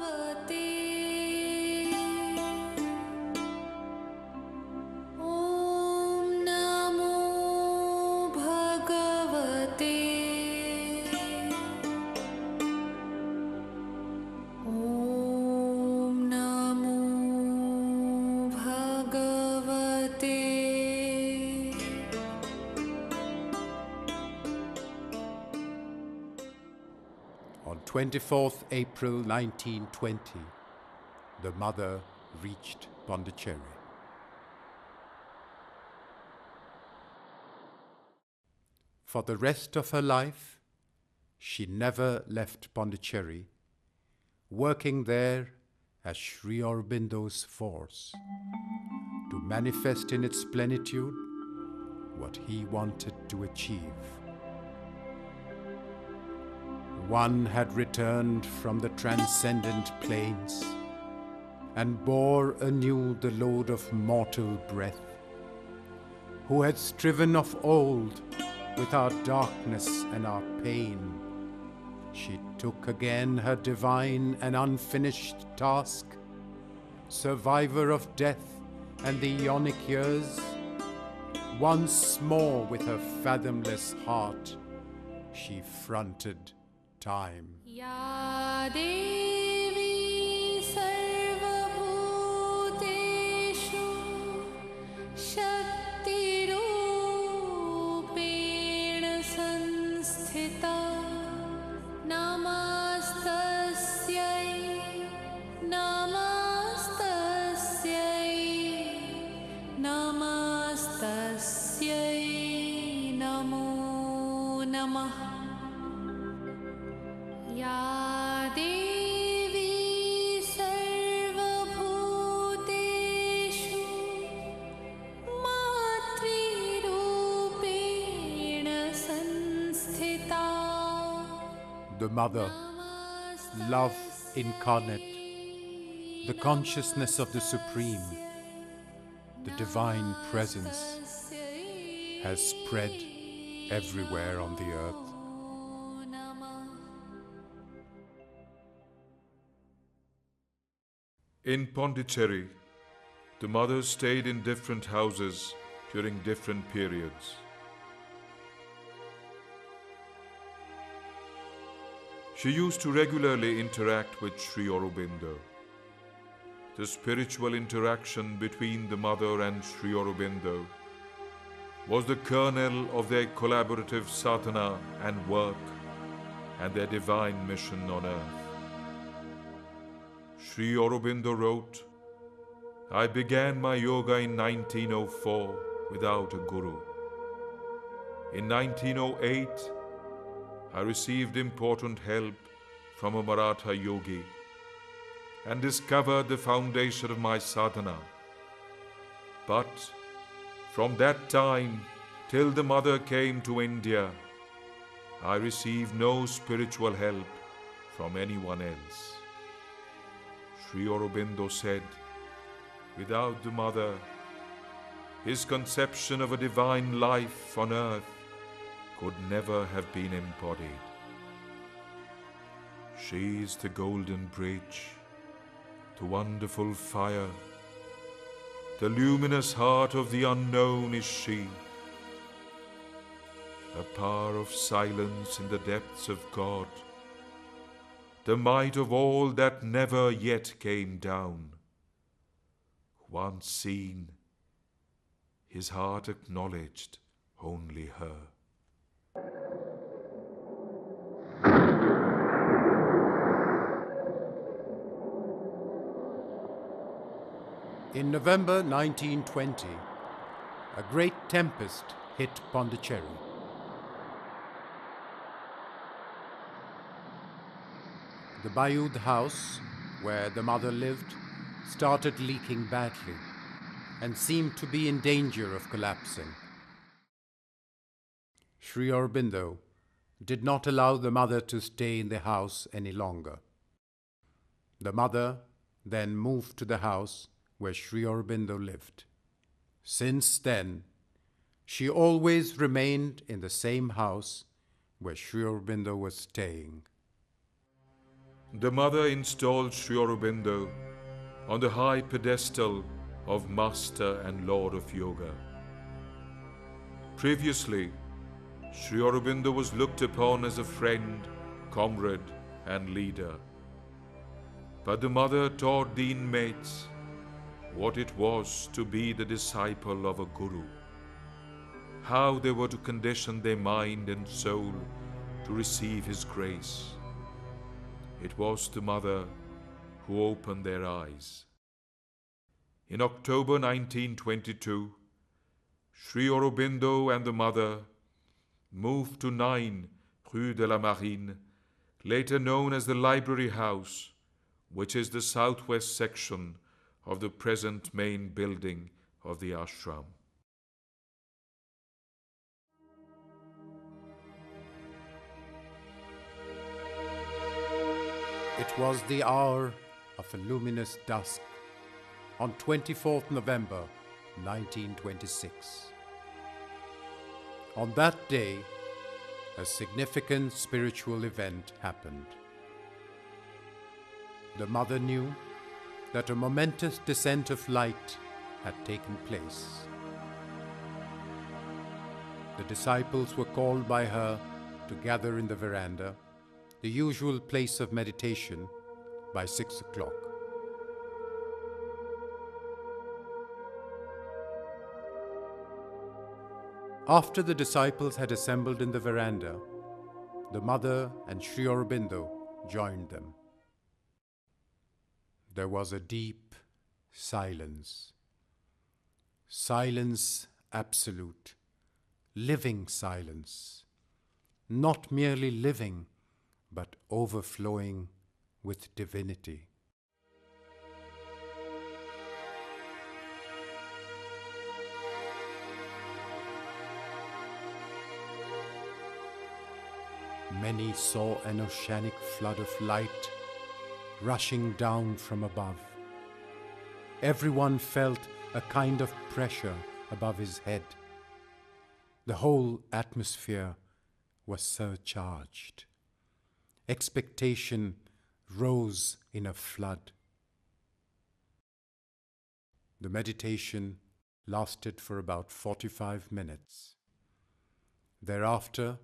On 24th April 1920, the mother reached Pondicherry. For the rest of her life, she never left Pondicherry, working there as Sri Aurobindo's force, to manifest in its plenitude what he wanted to achieve. One had returned from the transcendent plains and bore anew the load of mortal breath, who had striven of old with our darkness and our pain. She took again her divine and unfinished task, survivor of death and the Ionic years. Once more with her fathomless heart, she fronted time. Ya Devi Sarvabhuteshu the Mother, love incarnate, the consciousness of the Supreme, the Divine Presence, has spread everywhere on the earth. In Pondicherry, the mothers stayed in different houses during different periods. She used to regularly interact with Sri Aurobindo. The spiritual interaction between the mother and Sri Aurobindo was the kernel of their collaborative sadhana and work and their divine mission on earth. Sri Aurobindo wrote, "I began my yoga in 1904 without a guru. In 1908, I received important help from a Maratha yogi and discovered the foundation of my sadhana. But from that time till the mother came to India, I received no spiritual help from anyone else." Sri Aurobindo said, without the mother, his conception of a divine life on earth could never have been embodied. She is the golden bridge, the wonderful fire, the luminous heart of the unknown is she, a power of silence in the depths of God, the might of all that never yet came down. Once seen, his heart acknowledged only her. In November 1920, a great tempest hit Pondicherry. The Bayud house, where the mother lived, started leaking badly and seemed to be in danger of collapsing. Sri Aurobindo did not allow the mother to stay in the house any longer. The mother then moved to the house where Sri Aurobindo lived. Since then, she always remained in the same house where Sri Aurobindo was staying. The mother installed Sri Aurobindo on the high pedestal of Master and Lord of Yoga. Previously, Sri Aurobindo was looked upon as a friend, comrade, and leader. But the mother taught the inmates what it was to be the disciple of a guru, how they were to condition their mind and soul to receive his grace. It was the mother who opened their eyes. In October 1922, Sri Aurobindo and the mother moved to 9 Rue de la Marine, later known as the Library House, which is the southwest section of the present main building of the ashram. It was the hour of a luminous dusk on 24th November 1926. On that day, a significant spiritual event happened. The mother knew that a momentous descent of light had taken place. The disciples were called by her to gather in the veranda, the usual place of meditation, by 6 o'clock. After the disciples had assembled in the veranda, the mother and Sri Aurobindo joined them. There was a deep silence. Silence absolute, living silence, not merely living, but overflowing with divinity. Many saw an oceanic flood of light rushing down from above. Everyone felt a kind of pressure above his head. The whole atmosphere was surcharged. Expectation rose in a flood. The meditation lasted for about 45 minutes. Thereafter,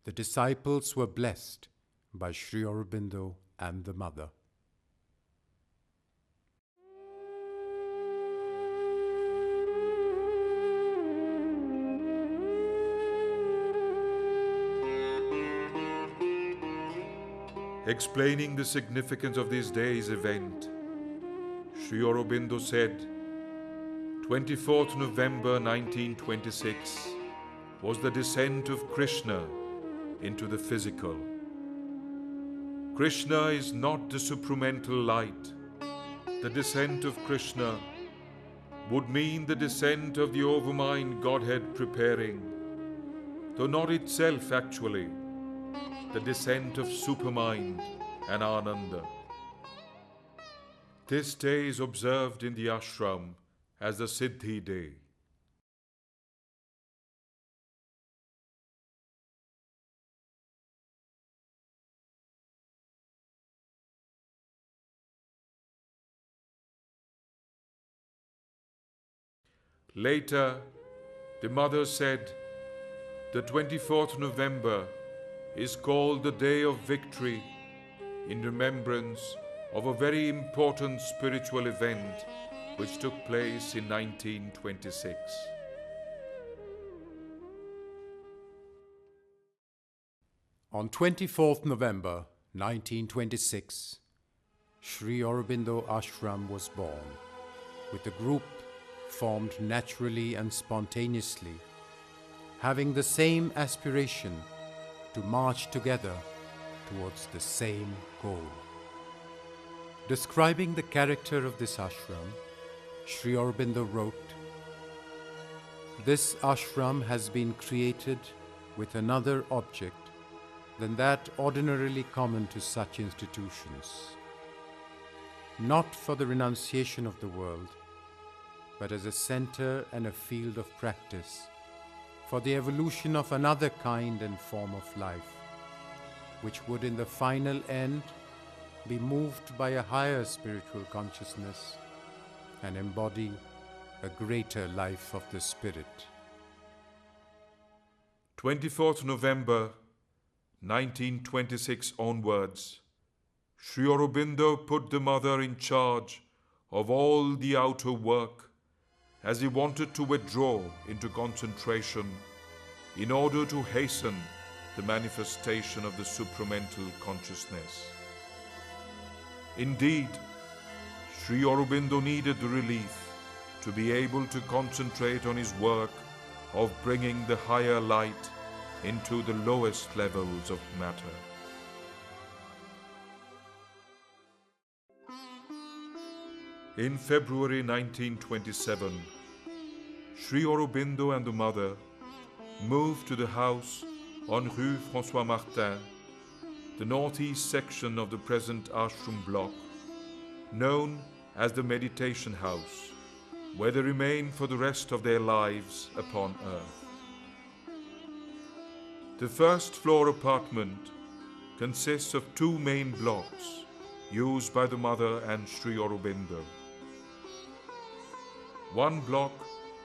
the disciples were blessed by Sri Aurobindo and the mother. Explaining the significance of this day's event, Sri Aurobindo said, 24th November 1926 was the descent of Krishna into the physical. Krishna is not the supramental light. The descent of Krishna would mean the descent of the overmind Godhead preparing, though not itself actually, the descent of supermind and Ananda. This day is observed in the ashram as the Siddhi Day. Later, the mother said, the 24th November is called the Day of Victory in remembrance of a very important spiritual event which took place in 1926. On 24th November 1926, Sri Aurobindo Ashram was born, with a group formed naturally and spontaneously, having the same aspiration to march together towards the same goal. Describing the character of this ashram, Sri Aurobindo wrote, "This ashram has been created with another object than that ordinarily common to such institutions, not for the renunciation of the world, but as a center and a field of practice for the evolution of another kind and form of life, which would in the final end be moved by a higher spiritual consciousness and embody a greater life of the spirit." 24th November 1926 onwards, Sri Aurobindo put the mother in charge of all the outer work, as he wanted to withdraw into concentration in order to hasten the manifestation of the supramental consciousness. Indeed, Sri Aurobindo needed the relief to be able to concentrate on his work of bringing the higher light into the lowest levels of matter. In February 1927, Sri Aurobindo and the mother moved to the house on Rue François Martin, the northeast section of the present ashram block, known as the Meditation House, where they remain for the rest of their lives upon earth. The first floor apartment consists of two main blocks used by the mother and Sri Aurobindo. One block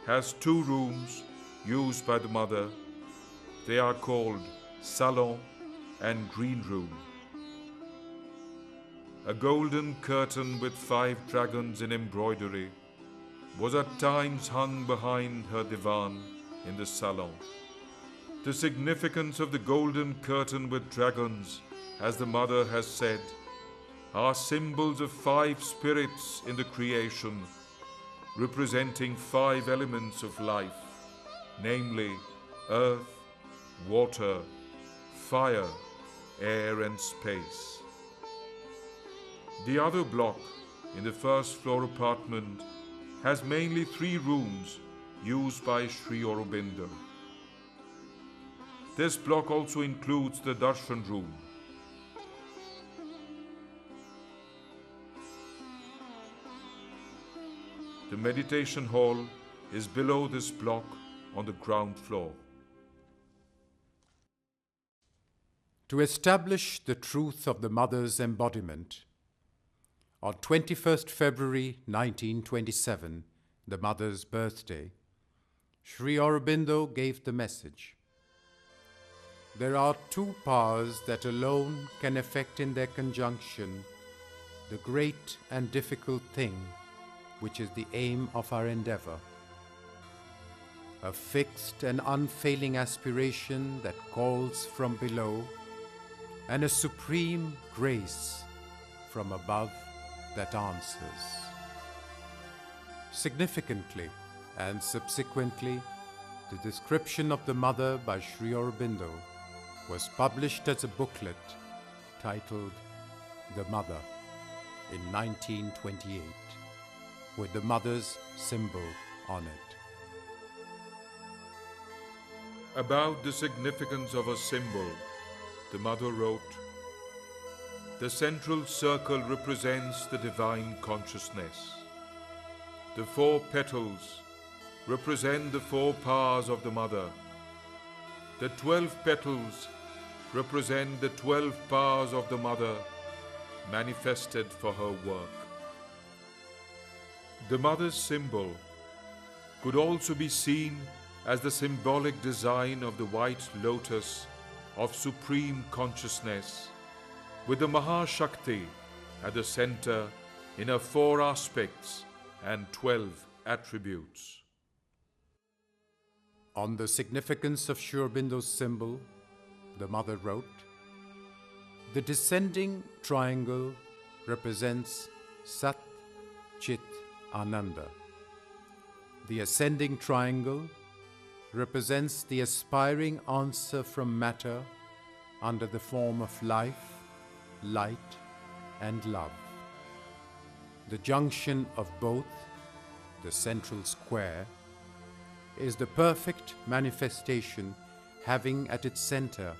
has two rooms used by the mother. They are called Salon and Green Room. A golden curtain with 5 dragons in embroidery was at times hung behind her divan in the salon. The significance of the golden curtain with dragons, as the mother has said, are symbols of 5 spirits in the creation, representing 5 elements of life, namely earth, water, fire, air and space. The other block in the first floor apartment has mainly 3 rooms used by Sri Aurobindo. This block also includes the darshan room. The meditation hall is below this block on the ground floor. To establish the truth of the Mother's embodiment, on 21st February 1927, the Mother's birthday, Sri Aurobindo gave the message. There are two powers that alone can effect in their conjunction the great and difficult thing which is the aim of our endeavor. A fixed and unfailing aspiration that calls from below, and a supreme grace from above that answers. Significantly and subsequently, the description of the Mother by Sri Aurobindo was published as a booklet titled The Mother in 1928, with the Mother's symbol on it. About the significance of a symbol, the Mother wrote, "The central circle represents the divine consciousness. The 4 petals represent the 4 powers of the Mother. The 12 petals represent the 12 powers of the Mother manifested for her work." The Mother's symbol could also be seen as the symbolic design of the white lotus of supreme consciousness, with the Mahashakti at the center in her 4 aspects and 12 attributes. On the significance of Sri Aurobindo's symbol, the Mother wrote, "The descending triangle represents Sat, Chit, Ananda. The ascending triangle represents the aspiring answer from matter under the form of life, light, and love. The junction of both, the central square, is the perfect manifestation having at its center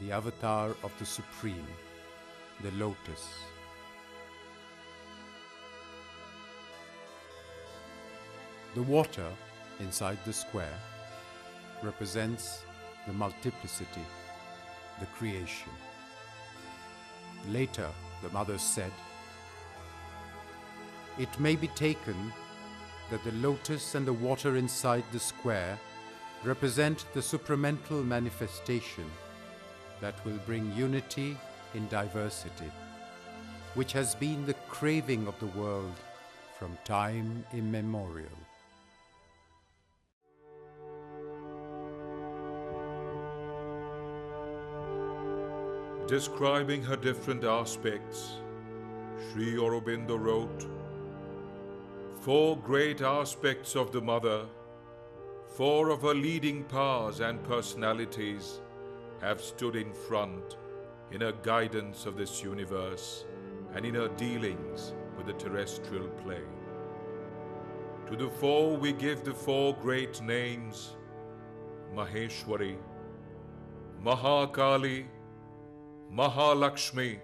the avatar of the Supreme, the lotus. The water inside the square represents the multiplicity, the creation. Later, the Mother said, "It may be taken that the lotus and the water inside the square represent the supramental manifestation that will bring unity in diversity, which has been the craving of the world from time immemorial." Describing her different aspects, Sri Aurobindo wrote, "4 great aspects of the Mother, 4 of her leading powers and personalities have stood in front in her guidance of this universe and in her dealings with the terrestrial plane. To the 4 we give the 4 great names: Maheshwari, Mahakali, Mahalakshmi,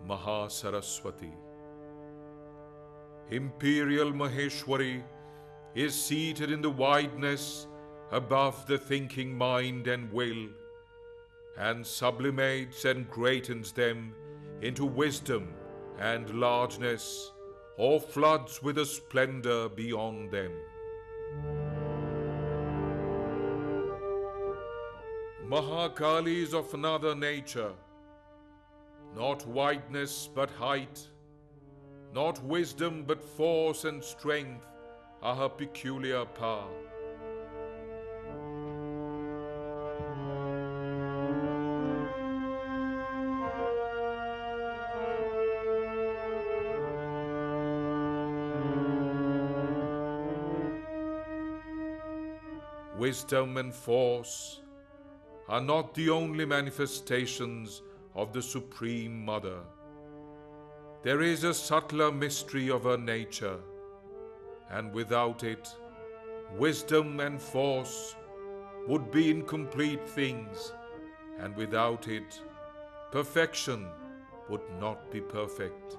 Mahasaraswati. Imperial Maheshwari is seated in the wideness above the thinking mind and will, and sublimates and greatens them into wisdom and largeness, or floods with a splendor beyond them. Mahakali is of another nature, not wideness but height, not wisdom but force and strength are her peculiar power. Wisdom and force are not the only manifestations of the Supreme Mother. There is a subtler mystery of her nature, and without it, wisdom and force would be incomplete things, and without it, perfection would not be perfect.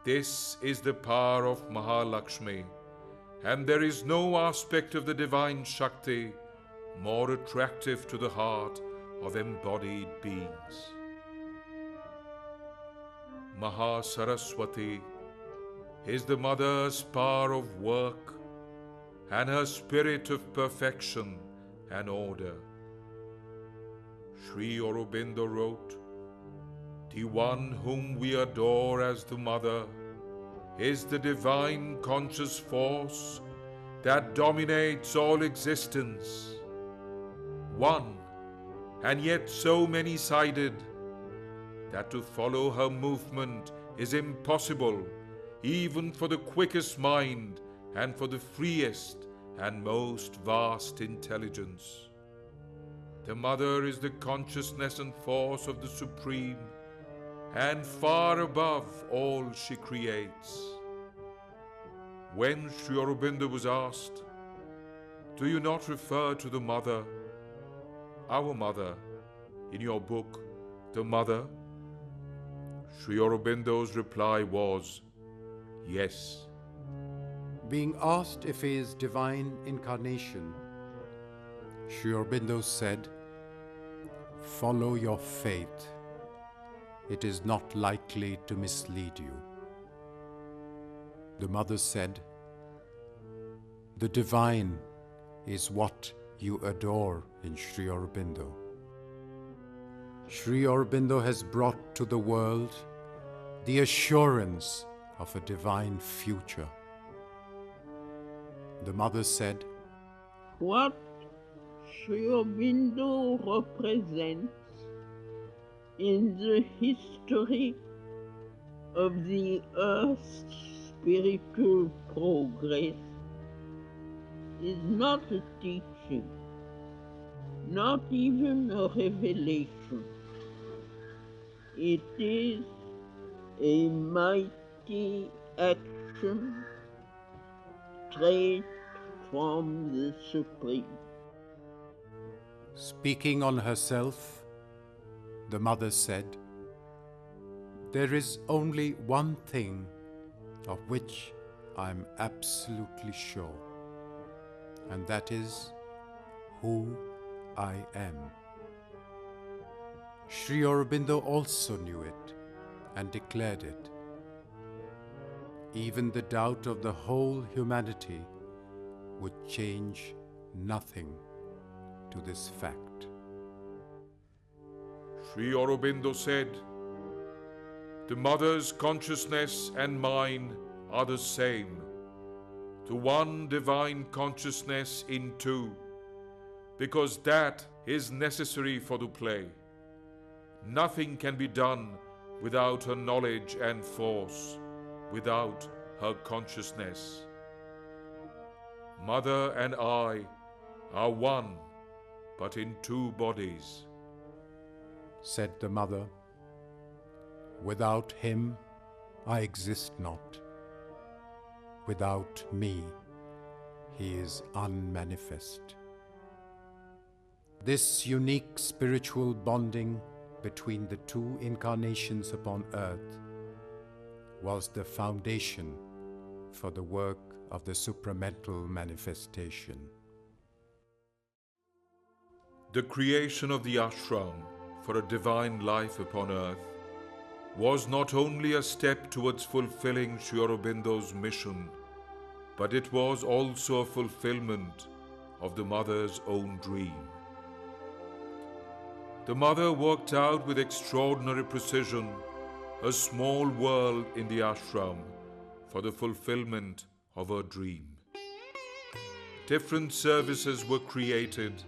This is the power of Mahalakshmi, and there is no aspect of the divine Shakti more attractive to the heart of embodied beings. Mahasaraswati is the mother's power of work and her spirit of perfection and order. Sri Aurobindo wrote, "The one whom we adore as the mother is the divine conscious force that dominates all existence. One, and yet so many-sided, that to follow her movement is impossible even for the quickest mind and for the freest and most vast intelligence. The mother is the consciousness and force of the Supreme, and far above all she creates." When Sri Aurobindo was asked, "Do you not refer to the mother, our mother, in your book, The Mother?" Sri Aurobindo's reply was, "Yes." Being asked if he is divine incarnation, Sri Aurobindo said, "Follow your faith. It is not likely to mislead you." The mother said, "The divine is what you adore in Sri Aurobindo." Sri Aurobindo has brought to the world the assurance of a divine future. The mother said, "What Sri Aurobindo represents in the history of the earth's spiritual progress is not a teaching, not even a revelation. It is a mighty action straight from the Supreme." Speaking on herself, the mother said, "There is only one thing of which I am absolutely sure, and that is who I am." Sri Aurobindo also knew it and declared it. Even the doubt of the whole humanity would change nothing to this fact. Sri Aurobindo said, "The mother's consciousness and mine are the same, to one divine consciousness in two, because that is necessary for the play. Nothing can be done without her knowledge and force, without her consciousness. Mother and I are one, but in two bodies." Said the mother, "Without him I exist not. Without me he is unmanifest." This unique spiritual bonding between the two incarnations upon earth was the foundation for the work of the supramental manifestation. The creation of the ashram for a divine life upon earth was not only a step towards fulfilling Sri Aurobindo's mission, but it was also a fulfillment of the mother's own dream. The mother worked out with extraordinary precision a small world in the ashram for the fulfillment of her dream. Different services were created,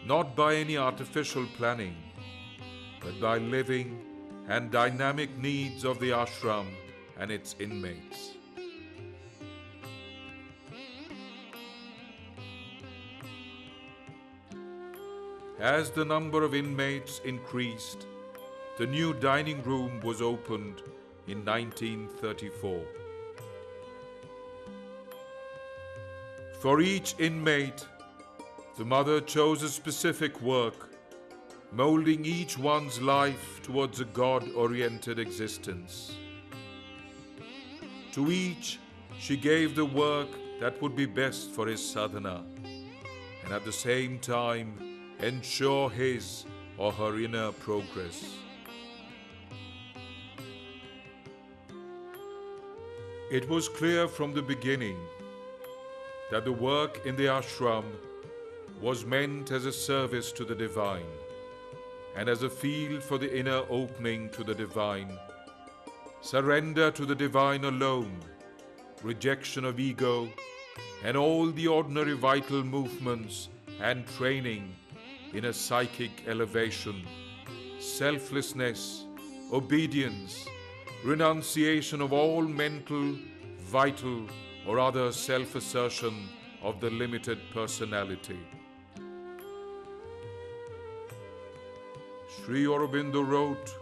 not by any artificial planning, but by living and dynamic needs of the ashram and its inmates. As the number of inmates increased, the new dining room was opened in 1934. For each inmate, the mother chose a specific work, molding each one's life towards a God-oriented existence. To each, she gave the work that would be best for his sadhana, and at the same time ensure his or her inner progress. It was clear from the beginning that the work in the ashram was meant as a service to the divine and as a field for the inner opening to the divine, surrender to the divine alone, rejection of ego, and all the ordinary vital movements and training in a psychic elevation, selflessness, obedience, renunciation of all mental, vital, or other self-assertion of the limited personality. Sri Aurobindo wrote,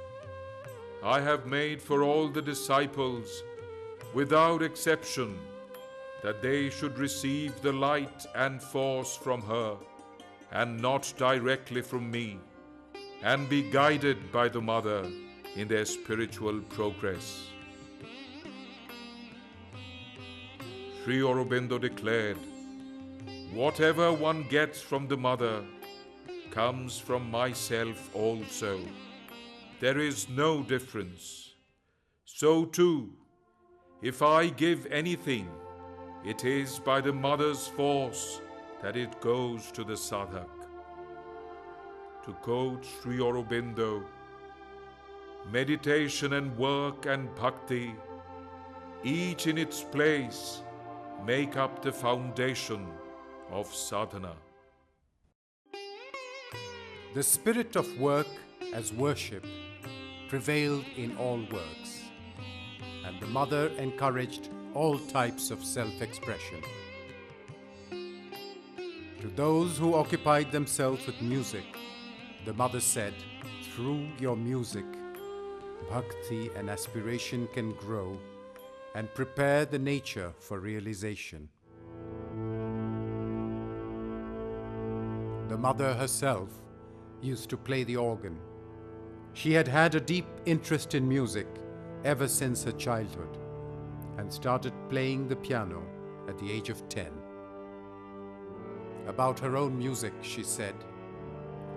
"I have made for all the disciples, without exception, that they should receive the light and force from her, and not directly from me, and be guided by the Mother in their spiritual progress." Sri Aurobindo declared, "Whatever one gets from the Mother comes from myself also. There is no difference. So too, if I give anything, it is by the Mother's force that it goes to the sadhak." To quote Sri Aurobindo, meditation and work and bhakti, each in its place, make up the foundation of sadhana. The spirit of work as worship prevailed in all works, and the Mother encouraged all types of self-expression. To those who occupied themselves with music, the Mother said, "Through your music, bhakti and aspiration can grow and prepare the nature for realization." The Mother herself used to play the organ. She had had a deep interest in music ever since her childhood and started playing the piano at the age of 10. About her own music, she said,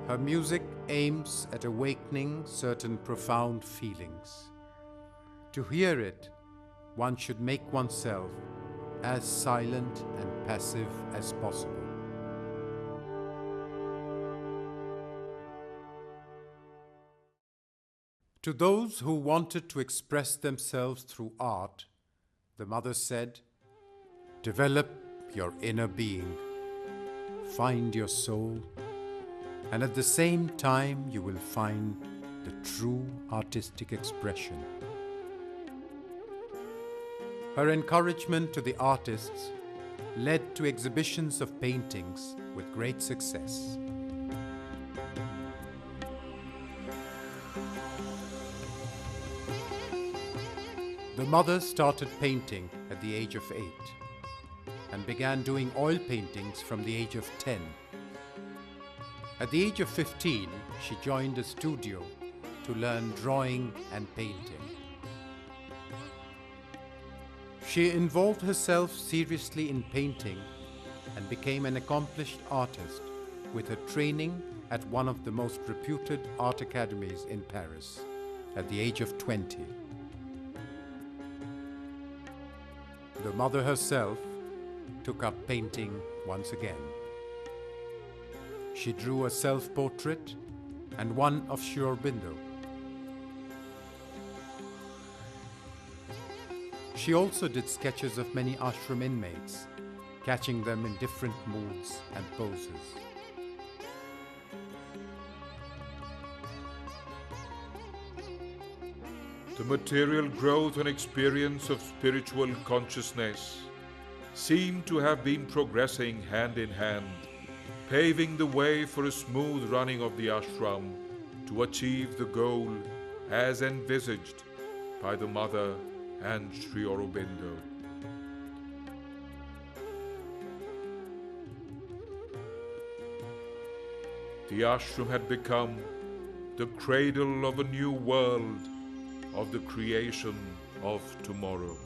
"Her music aims at awakening certain profound feelings. To hear it, one should make oneself as silent and passive as possible." To those who wanted to express themselves through art, the Mother said, "Develop your inner being, find your soul, and at the same time you will find the true artistic expression." Her encouragement to the artists led to exhibitions of paintings with great success. The Mother started painting at the age of 8 and began doing oil paintings from the age of 10. At the age of 15, she joined a studio to learn drawing and painting. She involved herself seriously in painting and became an accomplished artist with her training at one of the most reputed art academies in Paris at the age of 20. The Mother herself took up painting once again. She drew a self-portrait and one of Sri Aurobindo. She also did sketches of many ashram inmates, catching them in different moods and poses. The material growth and experience of spiritual consciousness seem to have been progressing hand in hand, paving the way for a smooth running of the ashram to achieve the goal as envisaged by the Mother and Sri Aurobindo. the ashram had become the cradle of a new world, of the creation of tomorrow.